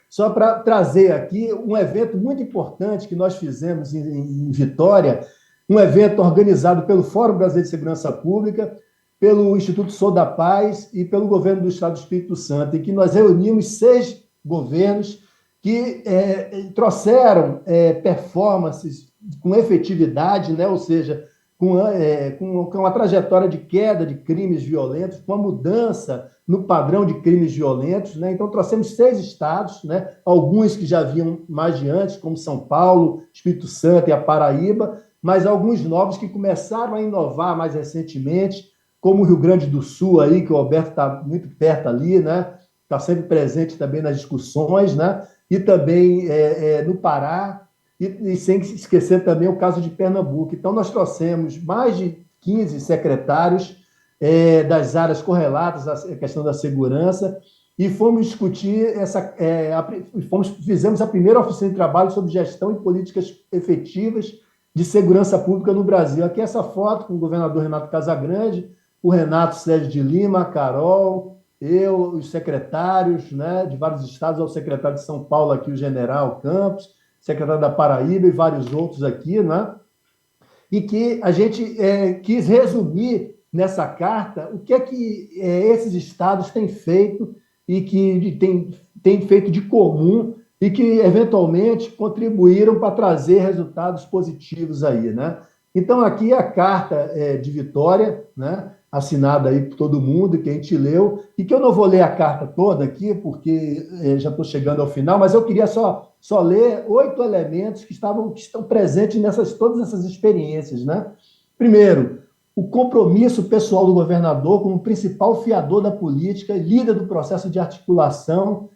só para trazer aqui um evento muito importante que nós fizemos em Vitória, um evento organizado pelo Fórum Brasileiro de Segurança Pública, pelo Instituto Sou da Paz e pelo governo do Estado do Espírito Santo, em que nós reunimos 6 governos que trouxeram performances com efetividade, né? Ou seja, com uma trajetória de queda de crimes violentos, com uma mudança no padrão de crimes violentos, né? Então, trouxemos 6 estados, né? Alguns que já vinham mais de antes, como São Paulo, Espírito Santo e a Paraíba, mas alguns novos que começaram a inovar mais recentemente, como o Rio Grande do Sul, aí, que o Alberto está muito perto ali, né? Está sempre presente também nas discussões, né? E também no Pará, e sem esquecer também o caso de Pernambuco. Então, nós trouxemos mais de 15 secretários das áreas correlatas à questão da segurança e fomos discutir fizemos a primeira oficina de trabalho sobre gestão e políticas efetivas de segurança pública no Brasil. Aqui essa foto com o governador Renato Casagrande, o Renato Sérgio de Lima, a Carol, eu, os secretários, né, de vários estados, o secretário de São Paulo aqui, o general Campos, secretário da Paraíba e vários outros aqui, né? E que a gente quis resumir nessa carta o que é que esses estados têm feito e que têm feito de comum e que, eventualmente, contribuíram para trazer resultados positivos aí, né? Então, aqui a carta de Vitória, né? Assinada aí por todo mundo, que a gente leu, e que eu não vou ler a carta toda aqui, porque já estou chegando ao final, mas eu queria só ler 8 elementos que estão presentes todas essas experiências, né? Primeiro, o compromisso pessoal do governador como principal fiador da política e líder do processo de articulação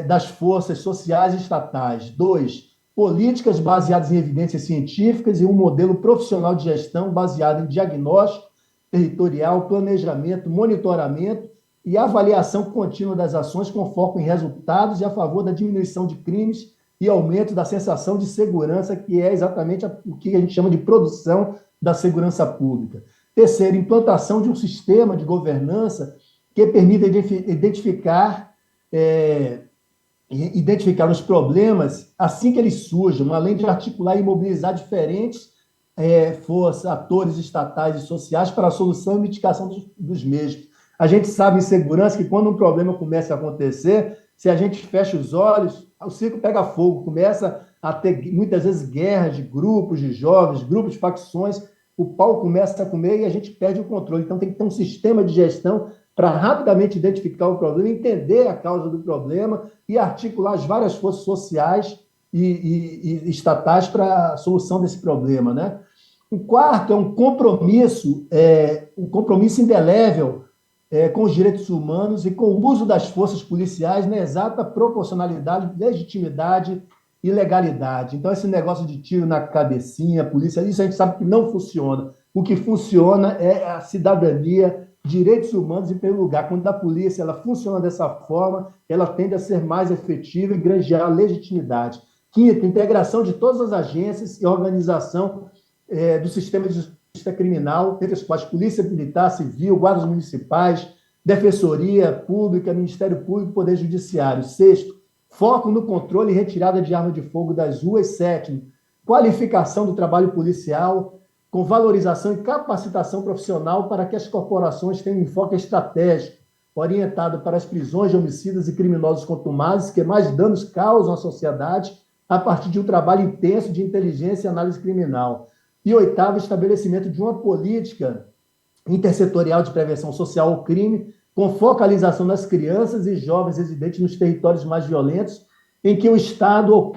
das forças sociais e estatais. 2, políticas baseadas em evidências científicas e um modelo profissional de gestão baseado em diagnóstico territorial, planejamento, monitoramento e avaliação contínua das ações com foco em resultados e a favor da diminuição de crimes e aumento da sensação de segurança, que é exatamente o que a gente chama de produção da segurança pública. Terceiro, implantação de um sistema de governança que permita identificar os problemas assim que eles surjam, além de articular e mobilizar diferentes forças, atores estatais e sociais para a solução e mitigação dos mesmos. A gente sabe em segurança que quando um problema começa a acontecer, se a gente fecha os olhos, o circo pega fogo, começa a ter muitas vezes guerras de grupos de jovens, grupos de facções, o pau começa a comer e a gente perde o controle. Então tem que ter um sistema de gestão para rapidamente identificar o problema, entender a causa do problema e articular as várias forças sociais e estatais para a solução desse problema, né? O quarto é um compromisso indelével com os direitos humanos e com o uso das forças policiais na exata proporcionalidade, legitimidade e legalidade. Então, esse negócio de tiro na cabecinha, polícia, isso a gente sabe que não funciona. O que funciona é a cidadania, direitos humanos em primeiro lugar. Quando a polícia ela funciona dessa forma, ela tende a ser mais efetiva e granjear a legitimidade. Quinto, integração de todas as agências e organização do sistema de justiça criminal, entre as quais Polícia Militar, Civil, Guardas Municipais, Defensoria Pública, Ministério Público e Poder Judiciário. Sexto, foco no controle e retirada de arma de fogo das ruas. Sétimo, qualificação do trabalho policial, com valorização e capacitação profissional para que as corporações tenham um enfoque estratégico, orientado para as prisões de homicidas e criminosos contumazes que mais danos causam à sociedade a partir de um trabalho intenso de inteligência e análise criminal. E oitavo, estabelecimento de uma política intersetorial de prevenção social ao crime, com focalização nas crianças e jovens residentes nos territórios mais violentos, em que o Estado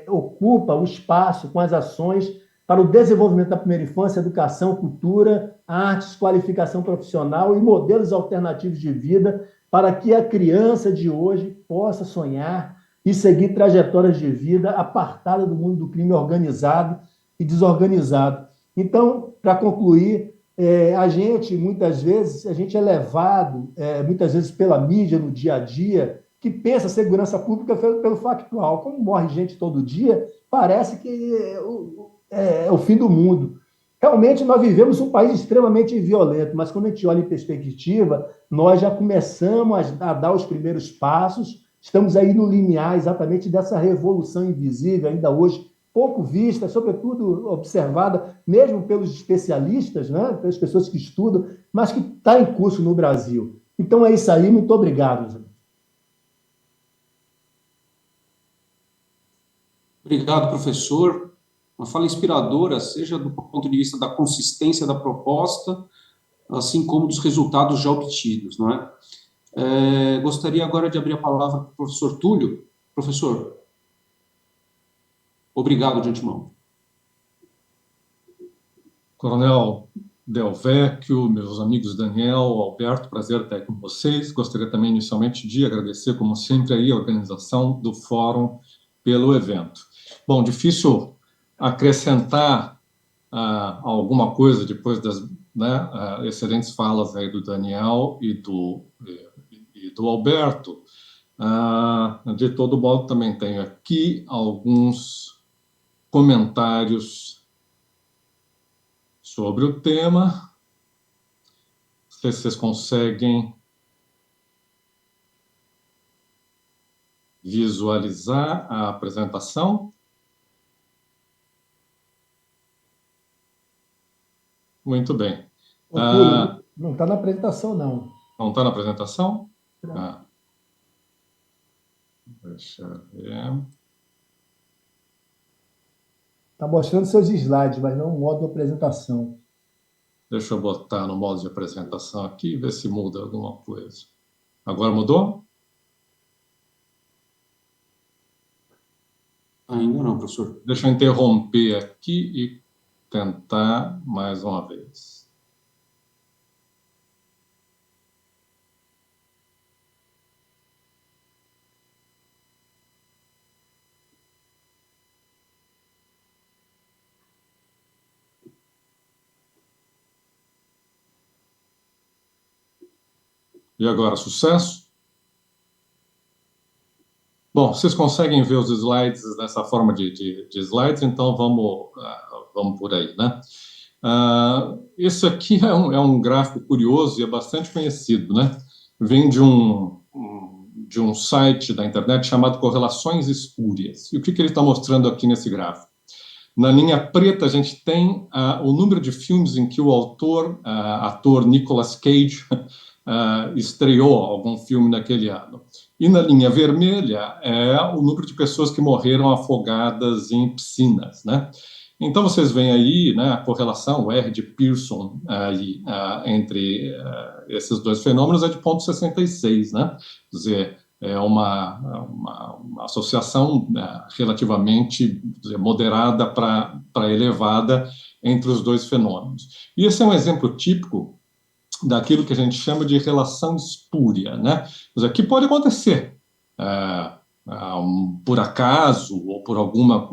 ocupa o espaço com as ações para o desenvolvimento da primeira infância, educação, cultura, artes, qualificação profissional e modelos alternativos de vida para que a criança de hoje possa sonhar e seguir trajetórias de vida apartada do mundo do crime organizado e desorganizado. Então, para concluir, a gente, muitas vezes, é levado, muitas vezes pela mídia no dia a dia, que pensa segurança pública pelo factual. Como morre gente todo dia, parece que é o fim do mundo. Realmente, nós vivemos um país extremamente violento, mas quando a gente olha em perspectiva, nós já começamos a dar os primeiros passos, estamos aí no limiar exatamente dessa revolução invisível, ainda hoje pouco vista, sobretudo observada, mesmo pelos especialistas, né, pelas pessoas que estudam, mas que está em curso no Brasil. Então é isso aí, muito obrigado, Zé. Obrigado, professor. Uma fala inspiradora, seja do ponto de vista da consistência da proposta, assim como dos resultados já obtidos, não é? Gostaria agora de abrir a palavra para o professor Túlio. Professor, obrigado de antemão. Coronel Del Vecchio, meus amigos Daniel, Alberto, prazer estar aqui com vocês. Gostaria também, inicialmente, de agradecer, como sempre, aí, a organização do fórum pelo evento. Bom, difícil acrescentar alguma coisa depois das excelentes falas aí do Daniel e do Alberto. De todo modo, também tenho aqui alguns comentários sobre o tema. Não sei se vocês conseguem visualizar a apresentação. Muito bem. Não está na apresentação, não. Não está na apresentação? Deixa eu ver. Está mostrando seus slides, mas não o modo de apresentação. Deixa eu botar no modo de apresentação aqui e ver se muda alguma coisa. Agora mudou? Ainda não, professor. Deixa eu interromper aqui e tentar mais uma vez. E agora, sucesso? Bom, vocês conseguem ver os slides nessa forma de slides, então vamos por aí, né? Esse aqui é um gráfico curioso e é bastante conhecido, né? Vem de um site da internet chamado Correlações Espúrias. E o que ele está mostrando aqui nesse gráfico? Na linha preta, a gente tem o número de filmes em que o ator Nicolas Cage estreou algum filme naquele ano. E na linha vermelha é o número de pessoas que morreram afogadas em piscinas, né? Então, vocês veem aí, né, a correlação, o R de Pearson entre esses dois fenômenos é de 0,66, né? Quer dizer, é uma associação relativamente moderada para elevada entre os dois fenômenos. E esse é um exemplo típico daquilo que a gente chama de relação espúria, né? Quer dizer, que pode acontecer por acaso ou por alguma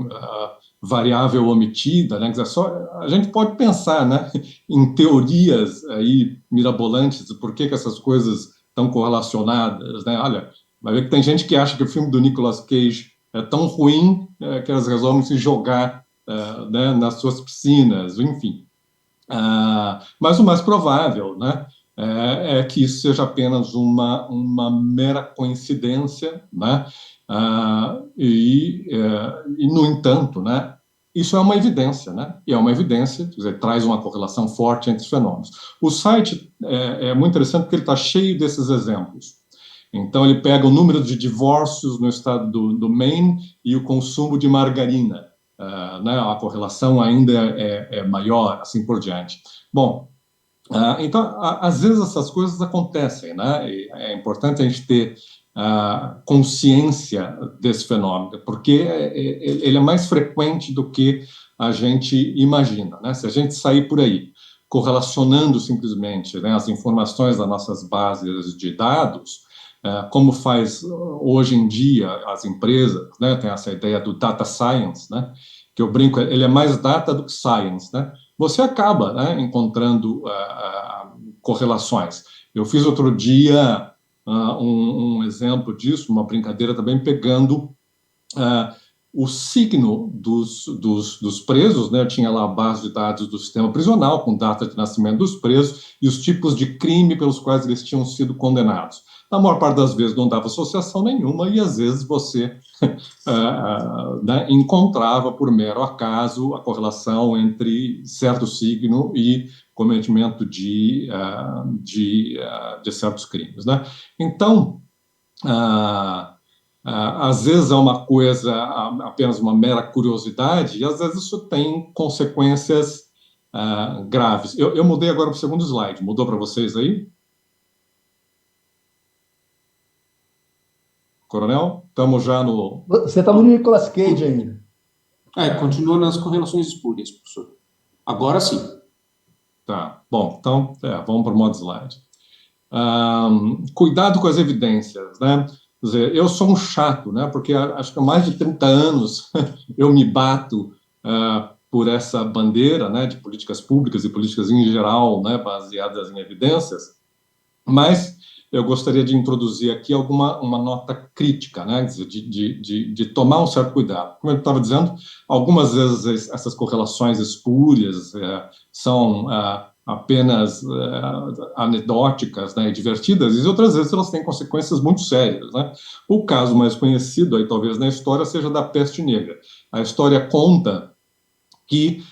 variável omitida, né? Quer dizer, a gente pode pensar, né, em teorias aí mirabolantes, por que essas coisas estão correlacionadas, né? Olha, vai ver que tem gente que acha que o filme do Nicolas Cage é tão ruim que elas resolvem se jogar né, nas suas piscinas, enfim. Mas o mais provável, né, é que isso seja apenas uma mera coincidência, né? No entanto, né, isso é uma evidência, né? E é uma evidência, quer dizer, traz uma correlação forte entre os fenômenos. O site é muito interessante porque ele está cheio desses exemplos. Então, ele pega o número de divórcios no estado do Maine e o consumo de margarina. Né, a correlação ainda é maior, assim por diante. Bom, então, às vezes essas coisas acontecem, né? E é importante a gente ter consciência desse fenômeno, porque ele é mais frequente do que a gente imagina, né? Se a gente sair por aí correlacionando simplesmente, né, as informações das nossas bases de dados, como faz hoje em dia as empresas, né, tem essa ideia do data science, né, que eu brinco, ele é mais data do que science, né, você acaba, né, encontrando correlações. Eu fiz outro dia um exemplo disso, uma brincadeira também, pegando o signo dos presos, né, eu tinha lá a base de dados do sistema prisional, com data de nascimento dos presos, e os tipos de crime pelos quais eles tinham sido condenados. Na maior parte das vezes não dava associação nenhuma, e às vezes você né, encontrava, por mero acaso, a correlação entre certo signo e cometimento de certos crimes, né? Então, às vezes é uma coisa, apenas uma mera curiosidade, e às vezes isso tem consequências graves. Eu mudei agora para o segundo slide. Mudou para vocês aí? Coronel? Estamos já no... Você está no Nicolas Cage ainda. Continua nas correlações espúrias, professor. Agora sim. Tá, bom, então vamos para o modo slide. Cuidado com as evidências, né? Quer dizer, eu sou um chato, né? Porque acho que há mais de 30 anos eu me bato por essa bandeira, né, de políticas públicas e políticas em geral, né, baseadas em evidências, mas eu gostaria de introduzir aqui uma nota crítica, né, de tomar um certo cuidado. Como eu estava dizendo, algumas vezes essas correlações espúrias são apenas anedóticas, né, e divertidas, e outras vezes elas têm consequências muito sérias, né? O caso mais conhecido, aí, talvez na história, seja da peste negra. A história conta que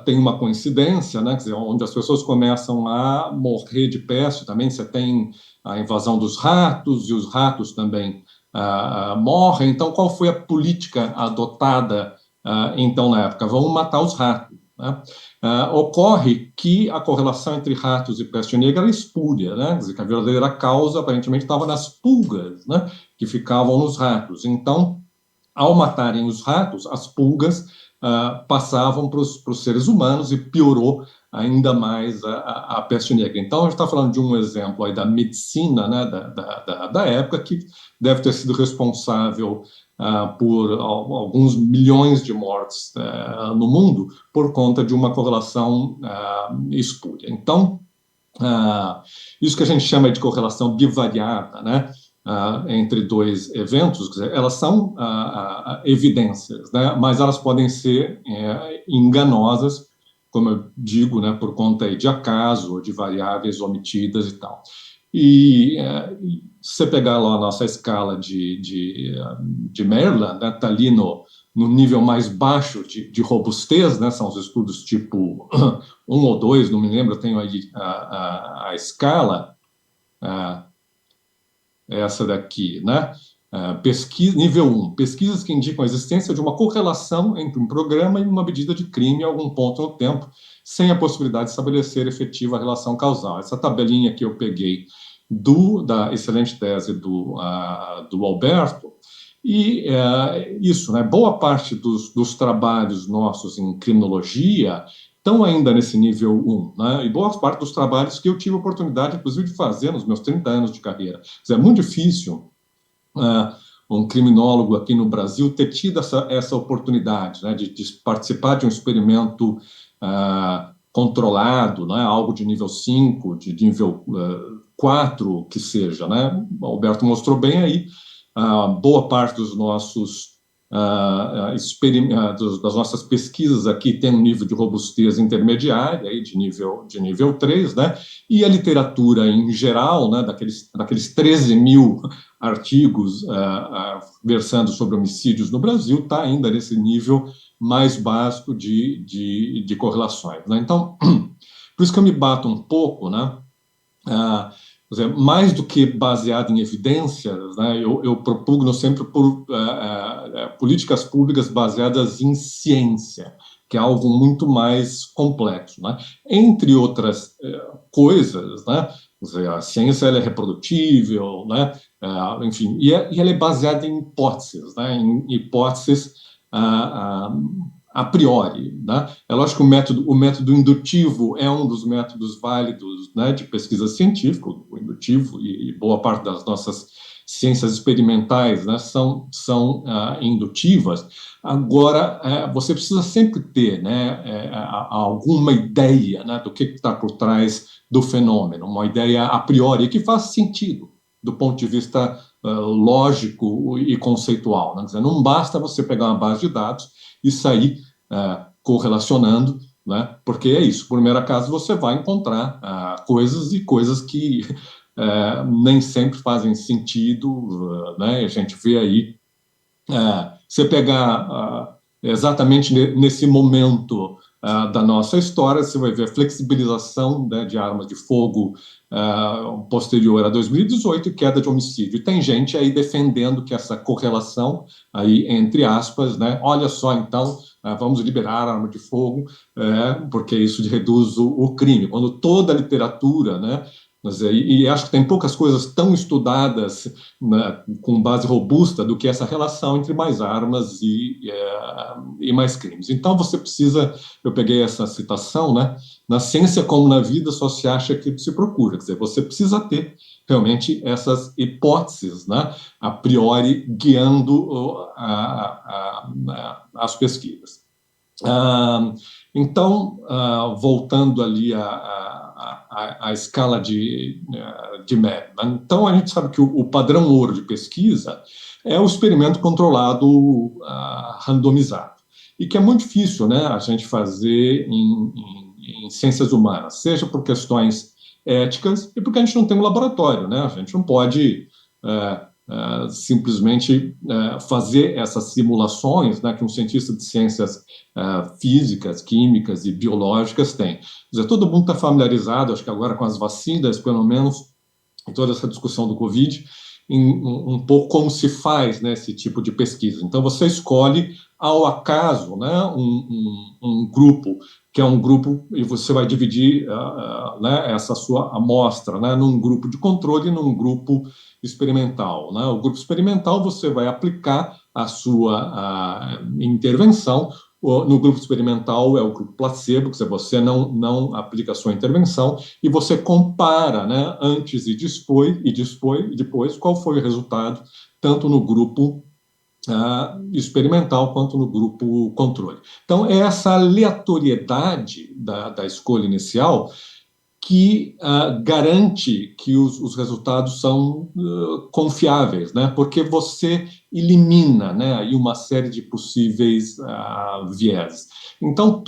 tem uma coincidência, né, quer dizer, onde as pessoas começam a morrer de peste, também você tem a invasão dos ratos, e os ratos também morrem. Então, qual foi a política adotada, então, na época? Vamos matar os ratos, né? Ocorre que a correlação entre ratos e peste negra era espúria, né? Quer dizer, que a verdadeira causa, aparentemente, estava nas pulgas, né, que ficavam nos ratos. Então, ao matarem os ratos, as pulgas passavam para os seres humanos e piorou ainda mais a peste negra. Então, a gente está falando de um exemplo aí da medicina, né, da época, que deve ter sido responsável por alguns milhões de mortes no mundo por conta de uma correlação espúria. Então, isso que a gente chama de correlação bivariada, né, entre dois eventos, quer dizer, elas são evidências, né, mas elas podem ser enganosas, como eu digo, né, por conta de acaso, ou de variáveis omitidas e tal. E se você pegar lá a nossa escala de Maryland, né, está ali no nível mais baixo de robustez, né, são os estudos tipo 1 ou 2, não me lembro, eu tenho aí a escala, essa daqui, né? Nível 1, pesquisas que indicam a existência de uma correlação entre um programa e uma medida de crime em algum ponto no tempo, sem a possibilidade de estabelecer efetiva relação causal. Essa tabelinha que eu peguei da excelente tese do Alberto, e isso, né? Boa parte dos trabalhos nossos em criminologia estão ainda nesse nível 1, né? E boa parte dos trabalhos que eu tive a oportunidade, inclusive, de fazer nos meus 30 anos de carreira. É muito difícil um criminólogo aqui no Brasil ter tido essa oportunidade, né, de participar de um experimento controlado, né, algo de nível 5, de nível 4, que seja, né? O Alberto mostrou bem aí, boa parte dos nossos das nossas pesquisas aqui tem um nível de robustez intermediária, aí de nível 3, né? E a literatura em geral, né, daqueles 13 mil artigos versando sobre homicídios no Brasil, está ainda nesse nível mais básico de correlações, né? Então, por isso que eu me bato um pouco, né? Mais do que baseado em evidências, né, eu propugno sempre por políticas públicas baseadas em ciência, que é algo muito mais complexo, né? Entre outras coisas, né, a ciência ela é reprodutível, né, enfim, e ela é baseada em hipóteses, né, em hipóteses a priori, né? É lógico que o método indutivo é um dos métodos válidos, né, de pesquisa científica, o indutivo, e boa parte das nossas ciências experimentais, né, são indutivas. Agora, você precisa sempre ter, né, alguma ideia, né, do que está por trás do fenômeno, uma ideia a priori que faz sentido do ponto de vista lógico e conceitual, né? Quer dizer, não basta você pegar uma base de dados e sair correlacionando, né? Porque é isso, por mero acaso você vai encontrar coisas que nem sempre fazem sentido, né? A gente vê aí você pegar exatamente nesse momento da nossa história, você vai ver a flexibilização, né, de armas de fogo posterior a 2018 e queda de homicídio. E tem gente aí defendendo que essa correlação, aí, entre aspas, né, olha só, então, vamos liberar a arma de fogo, porque isso reduz o crime. Quando toda a literatura, né, e acho que tem poucas coisas tão estudadas, né, com base robusta do que essa relação entre mais armas e mais crimes. Então você precisa, eu peguei essa citação, né, na ciência como na vida só se acha que se procura, quer dizer, você precisa ter realmente essas hipóteses, né, a priori guiando as pesquisas. Então, voltando ali à escala de Merriman, então a gente sabe que o padrão ouro de pesquisa é o experimento controlado randomizado, e que é muito difícil, né, a gente fazer em ciências humanas, seja por questões éticas e porque a gente não tem um laboratório, né, a gente não pode simplesmente fazer essas simulações, né, que um cientista de ciências físicas, químicas e biológicas tem. Quer dizer, todo mundo está familiarizado, acho que agora com as vacinas, pelo menos, em toda essa discussão do Covid, um pouco como se faz, né, esse tipo de pesquisa. Então, você escolhe ao acaso, né, um grupo, que é um grupo, e você vai dividir né, essa sua amostra, né, num grupo de controle e num grupo experimental, né? O grupo experimental você vai aplicar a sua intervenção. No grupo experimental é o grupo placebo, que você não aplica a sua intervenção, e você compara, né, antes e depois qual foi o resultado, tanto no grupo experimental quanto no grupo controle. Então, é essa aleatoriedade da escolha inicial que garante que os resultados são confiáveis, né? Porque você elimina, né, aí uma série de possíveis vieses. Então,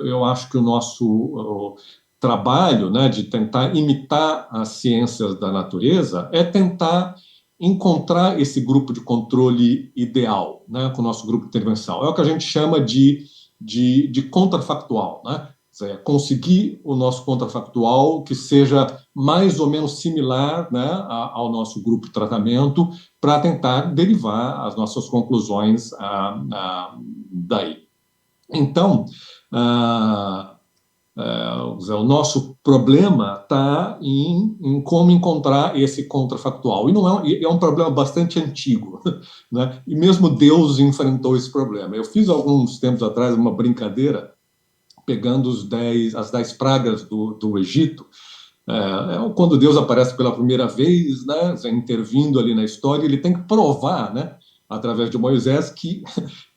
eu acho que o nosso trabalho, né, de tentar imitar as ciências da natureza é tentar encontrar esse grupo de controle ideal, né, com o nosso grupo de intervenção. É o que a gente chama de contrafactual, né? Conseguir o nosso contrafactual que seja mais ou menos similar, né, ao nosso grupo de tratamento, para tentar derivar as nossas conclusões daí. Então, o nosso problema está em como encontrar esse contrafactual. E não é um problema bastante antigo, né? E mesmo Deus enfrentou esse problema. Eu fiz alguns tempos atrás uma brincadeira pegando as 10 pragas do Egito, quando Deus aparece pela primeira vez, né, intervindo ali na história, ele tem que provar, né, através de Moisés, que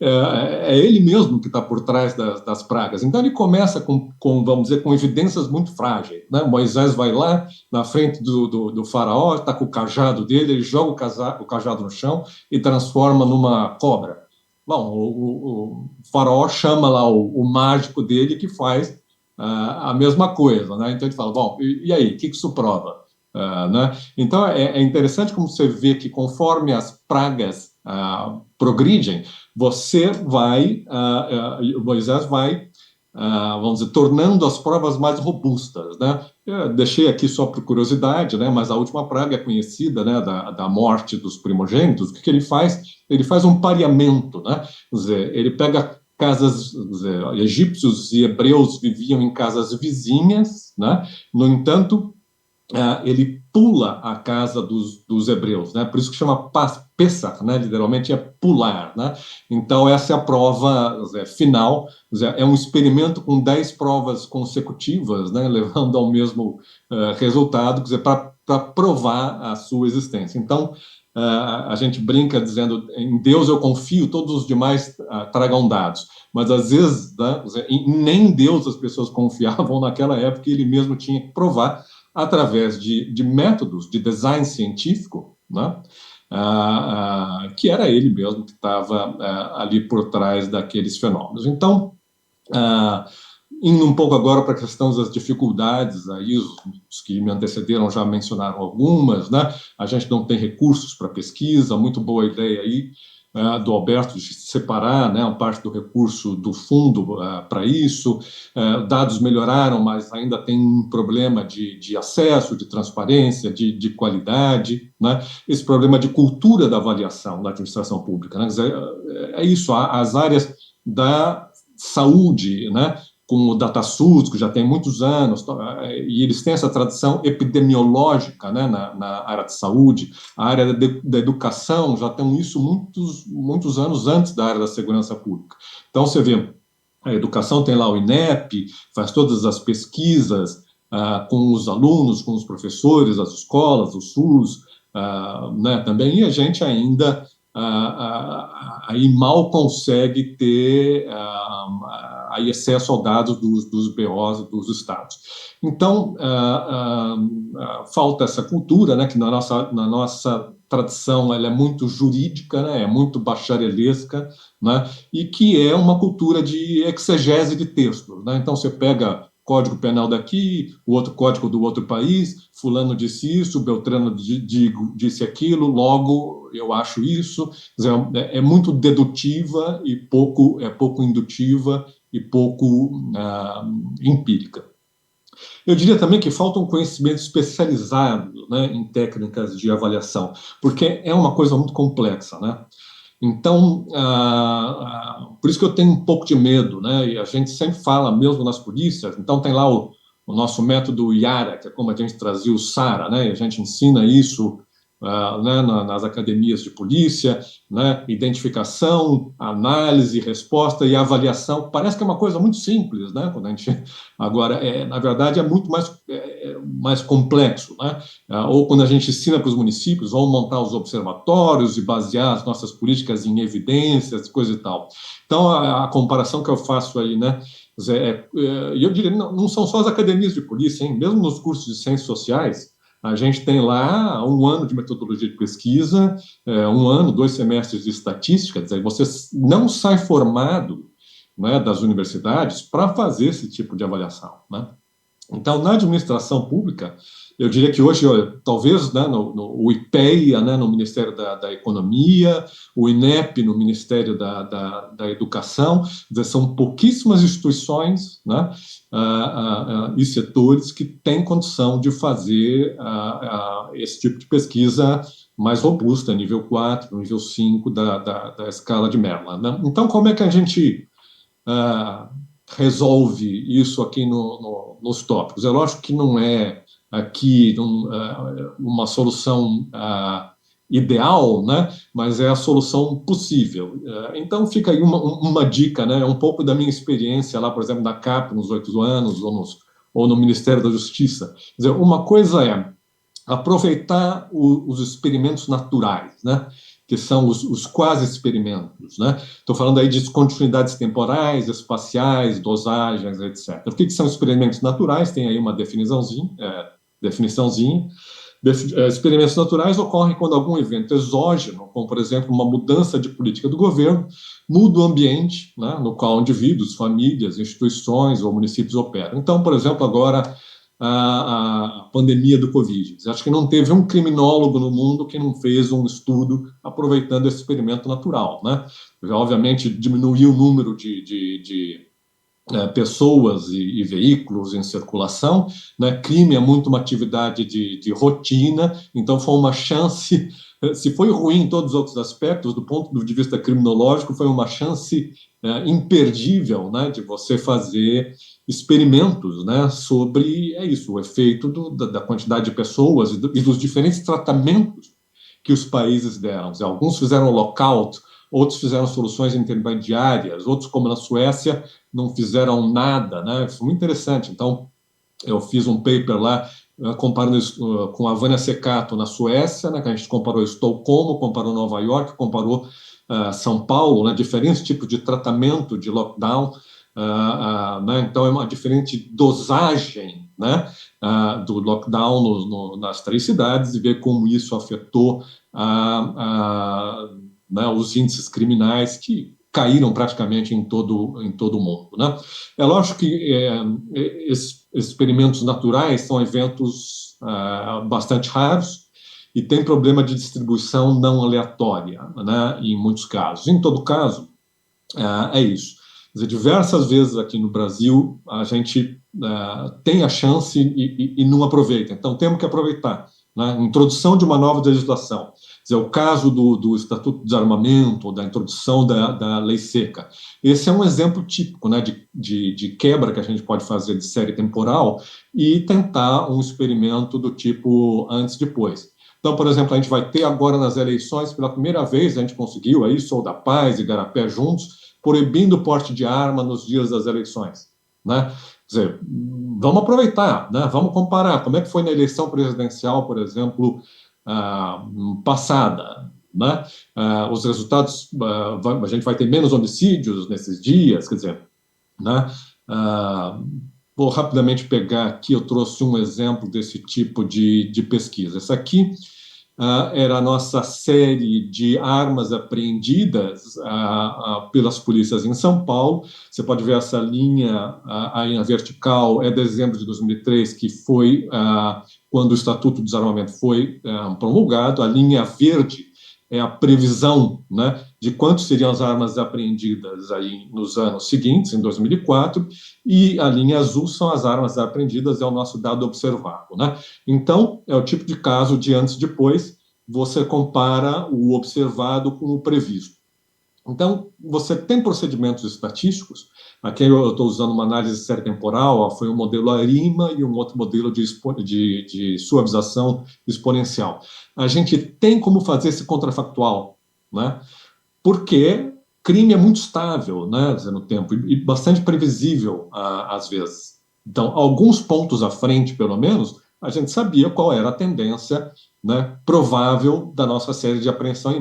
é ele mesmo que está por trás das pragas. Então ele começa vamos dizer, com evidências muito frágeis, né? Moisés vai lá na frente do faraó, está com o cajado dele, ele joga o cajado no chão e transforma numa cobra. Bom, o faraó chama lá o mágico dele que faz a mesma coisa, né? Então ele fala, bom, e aí, o que isso prova? Né? Então é interessante como você vê que conforme as pragas progridem, Moisés vai, vamos dizer, tornando as provas mais robustas, né? Eu deixei aqui só por curiosidade, né? Mas a última praga é conhecida, né? Da morte dos primogênitos. O que ele faz? Ele faz um pareamento, né? Quer dizer, ele pega casas, dizer, egípcios e hebreus viviam em casas vizinhas, né? No entanto, ele pula a casa dos hebreus, né? Por isso que chama Pesach, né? Literalmente é pular, né? Então essa é a prova final, é um experimento com 10 provas consecutivas, né? Levando ao mesmo resultado, para provar a sua existência. Então a gente brinca dizendo, em Deus eu confio, todos os demais tragam dados. Mas, às vezes, né, nem em Deus as pessoas confiavam naquela época, e ele mesmo tinha que provar através de métodos de design científico, né, que era ele mesmo que estava ali por trás daqueles fenômenos. Então, Indo um pouco agora para a questão das dificuldades, aí os que me antecederam já mencionaram algumas, né? A gente não tem recursos para pesquisa, muito boa ideia aí do Alberto de separar, né, uma parte do recurso do fundo para isso. Dados melhoraram, mas ainda tem um problema de acesso, de transparência, de qualidade, né? Esse problema de cultura da avaliação da administração pública, né? Quer dizer, é isso, as áreas da saúde, né? Com o DataSUS, que já tem muitos anos, e eles têm essa tradição epidemiológica, né, na área de saúde. A área da educação já tem isso muitos anos antes da área da segurança pública. Então, você vê, a educação tem lá o INEP, faz todas as pesquisas com os alunos, com os professores, as escolas, o SUS, né, também, e a gente ainda aí mal consegue ter aí acesso aos dados dos BOs dos estados. Então, falta essa cultura, né, que na nossa tradição ela é muito jurídica, né, é muito bacharelesca, né, e que é uma cultura de exegese de textos, né? Então, você pega Código Penal daqui, o outro código do outro país, fulano disse isso, Beltrano disse aquilo, logo eu acho isso. Quer dizer, é muito dedutiva e pouco indutiva e pouco empírica. Eu diria também que falta um conhecimento especializado, né, em técnicas de avaliação, porque é uma coisa muito complexa, né? Então, por isso que eu tenho um pouco de medo, né? E a gente sempre fala, mesmo nas polícias, então tem lá o nosso método IARA, que é como a gente trazia o SARA, né? E a gente ensina isso né, nas academias de polícia, né? Identificação, análise, resposta e avaliação. Parece que é uma coisa muito simples, né? Quando a gente agora, na verdade, é muito mais complexo, né? Ou quando a gente ensina para os municípios, vão montar os observatórios e basear as nossas políticas em evidências, coisa e tal. Então, a comparação que eu faço aí, né? Eu diria, não são só as academias de polícia, hein? Mesmo nos cursos de ciências sociais, a gente tem lá 1 ano de metodologia de pesquisa, 1 ano, 2 semestres de estatística, quer dizer, você não sai formado, né, das universidades para fazer esse tipo de avaliação, né? Então, na administração pública, eu diria que hoje, talvez, né, o IPEA, né, no Ministério da Economia, o INEP no Ministério da Educação, são pouquíssimas instituições, né, e setores que têm condição de fazer esse tipo de pesquisa mais robusta, nível 4, nível 5 da escala de Merla, né? Então, como é que a gente resolve isso aqui nos tópicos? É lógico que não é aqui uma solução ideal, né? Mas é a solução possível. Então fica aí uma dica, né? Um pouco da minha experiência lá, por exemplo, da CAP nos 8 anos, ou no Ministério da Justiça. Quer dizer, uma coisa é aproveitar os experimentos naturais, né? Que são os quase-experimentos, né? Estou falando aí de descontinuidades temporais, espaciais, dosagens, etc. O que são experimentos naturais? Tem aí uma definiçãozinha. Experimentos naturais ocorrem quando algum evento exógeno, como, por exemplo, uma mudança de política do governo, muda o ambiente, né, no qual indivíduos, famílias, instituições ou municípios operam. Então, por exemplo, agora a pandemia do Covid. Acho que não teve um criminólogo no mundo que não fez um estudo aproveitando esse experimento natural, né? Obviamente, diminuiu o número de pessoas e veículos em circulação, né? Crime é muito uma atividade de rotina, então foi uma chance, se foi ruim em todos os outros aspectos, do ponto de vista criminológico, foi uma chance imperdível, né, de você fazer experimentos, né, sobre o efeito da quantidade de pessoas e dos diferentes tratamentos que os países deram. Alguns fizeram lockout, outros fizeram soluções intermediárias, outros, como na Suécia, não fizeram nada, né? Foi muito interessante. Então, eu fiz um paper lá comparando com a Vânia Secato na Suécia, né, que a gente comparou Estocolmo, comparou Nova York, comparou São Paulo, né, diferentes tipos de tratamento de lockdown, né, então é uma diferente dosagem, né, do lockdown nas 3 cidades, e ver como isso afetou né, os índices criminais, que caíram praticamente em todo o mundo, né? É lógico que esses experimentos naturais são eventos bastante raros e tem problema de distribuição não aleatória, né, em muitos casos. Em todo caso, é isso. Quer dizer, diversas vezes aqui no Brasil a gente tem a chance e não aproveita. Então, temos que aproveitar, né? Introdução de uma nova legislação. Quer dizer, o caso do Estatuto do Desarmamento, da introdução da lei seca. Esse é um exemplo típico, né, de quebra que a gente pode fazer de série temporal e tentar um experimento do tipo antes e depois. Então, por exemplo, a gente vai ter agora nas eleições, pela primeira vez, a gente conseguiu aí, Sou da Paz e Igarapé juntos, proibindo o porte de arma nos dias das eleições, né? Quer dizer, vamos aproveitar, né? Vamos comparar como é que foi na eleição presidencial, por exemplo, passada, né? Os resultados, a gente vai ter menos homicídios nesses dias, quer dizer, né? Vou rapidamente pegar aqui, eu trouxe um exemplo desse tipo de pesquisa. Essa aqui era a nossa série de armas apreendidas pelas polícias em São Paulo. Você pode ver essa linha aí na vertical, é dezembro de 2003, que foi quando o Estatuto do Desarmamento foi promulgado. A linha verde é a previsão, né, de quanto seriam as armas apreendidas aí nos anos seguintes, em 2004, e a linha azul são as armas apreendidas, é o nosso dado observado, né? Então, é o tipo de caso de antes e depois, você compara o observado com o previsto. Então, você tem procedimentos estatísticos. Aqui eu estou usando uma análise de série temporal, foi um modelo ARIMA e um outro modelo de suavização exponencial. A gente tem como fazer esse contrafactual, né? Porque crime é muito estável, né, no tempo, e bastante previsível, às vezes. Então, alguns pontos à frente, pelo menos, a gente sabia qual era a tendência, né, provável da nossa série de apreensão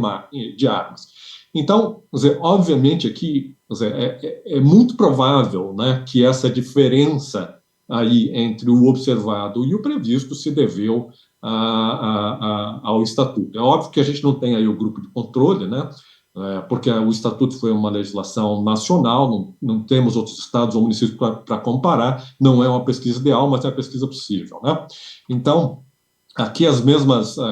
de armas. Então, quer dizer, obviamente aqui, quer dizer, é muito provável, né, que essa diferença aí entre o observado e o previsto se deveu ao Estatuto. É óbvio que a gente não tem aí o grupo de controle, né, porque o Estatuto foi uma legislação nacional, não temos outros estados ou municípios para comparar, não é uma pesquisa ideal, mas é uma pesquisa possível, né? Então, aqui as mesmas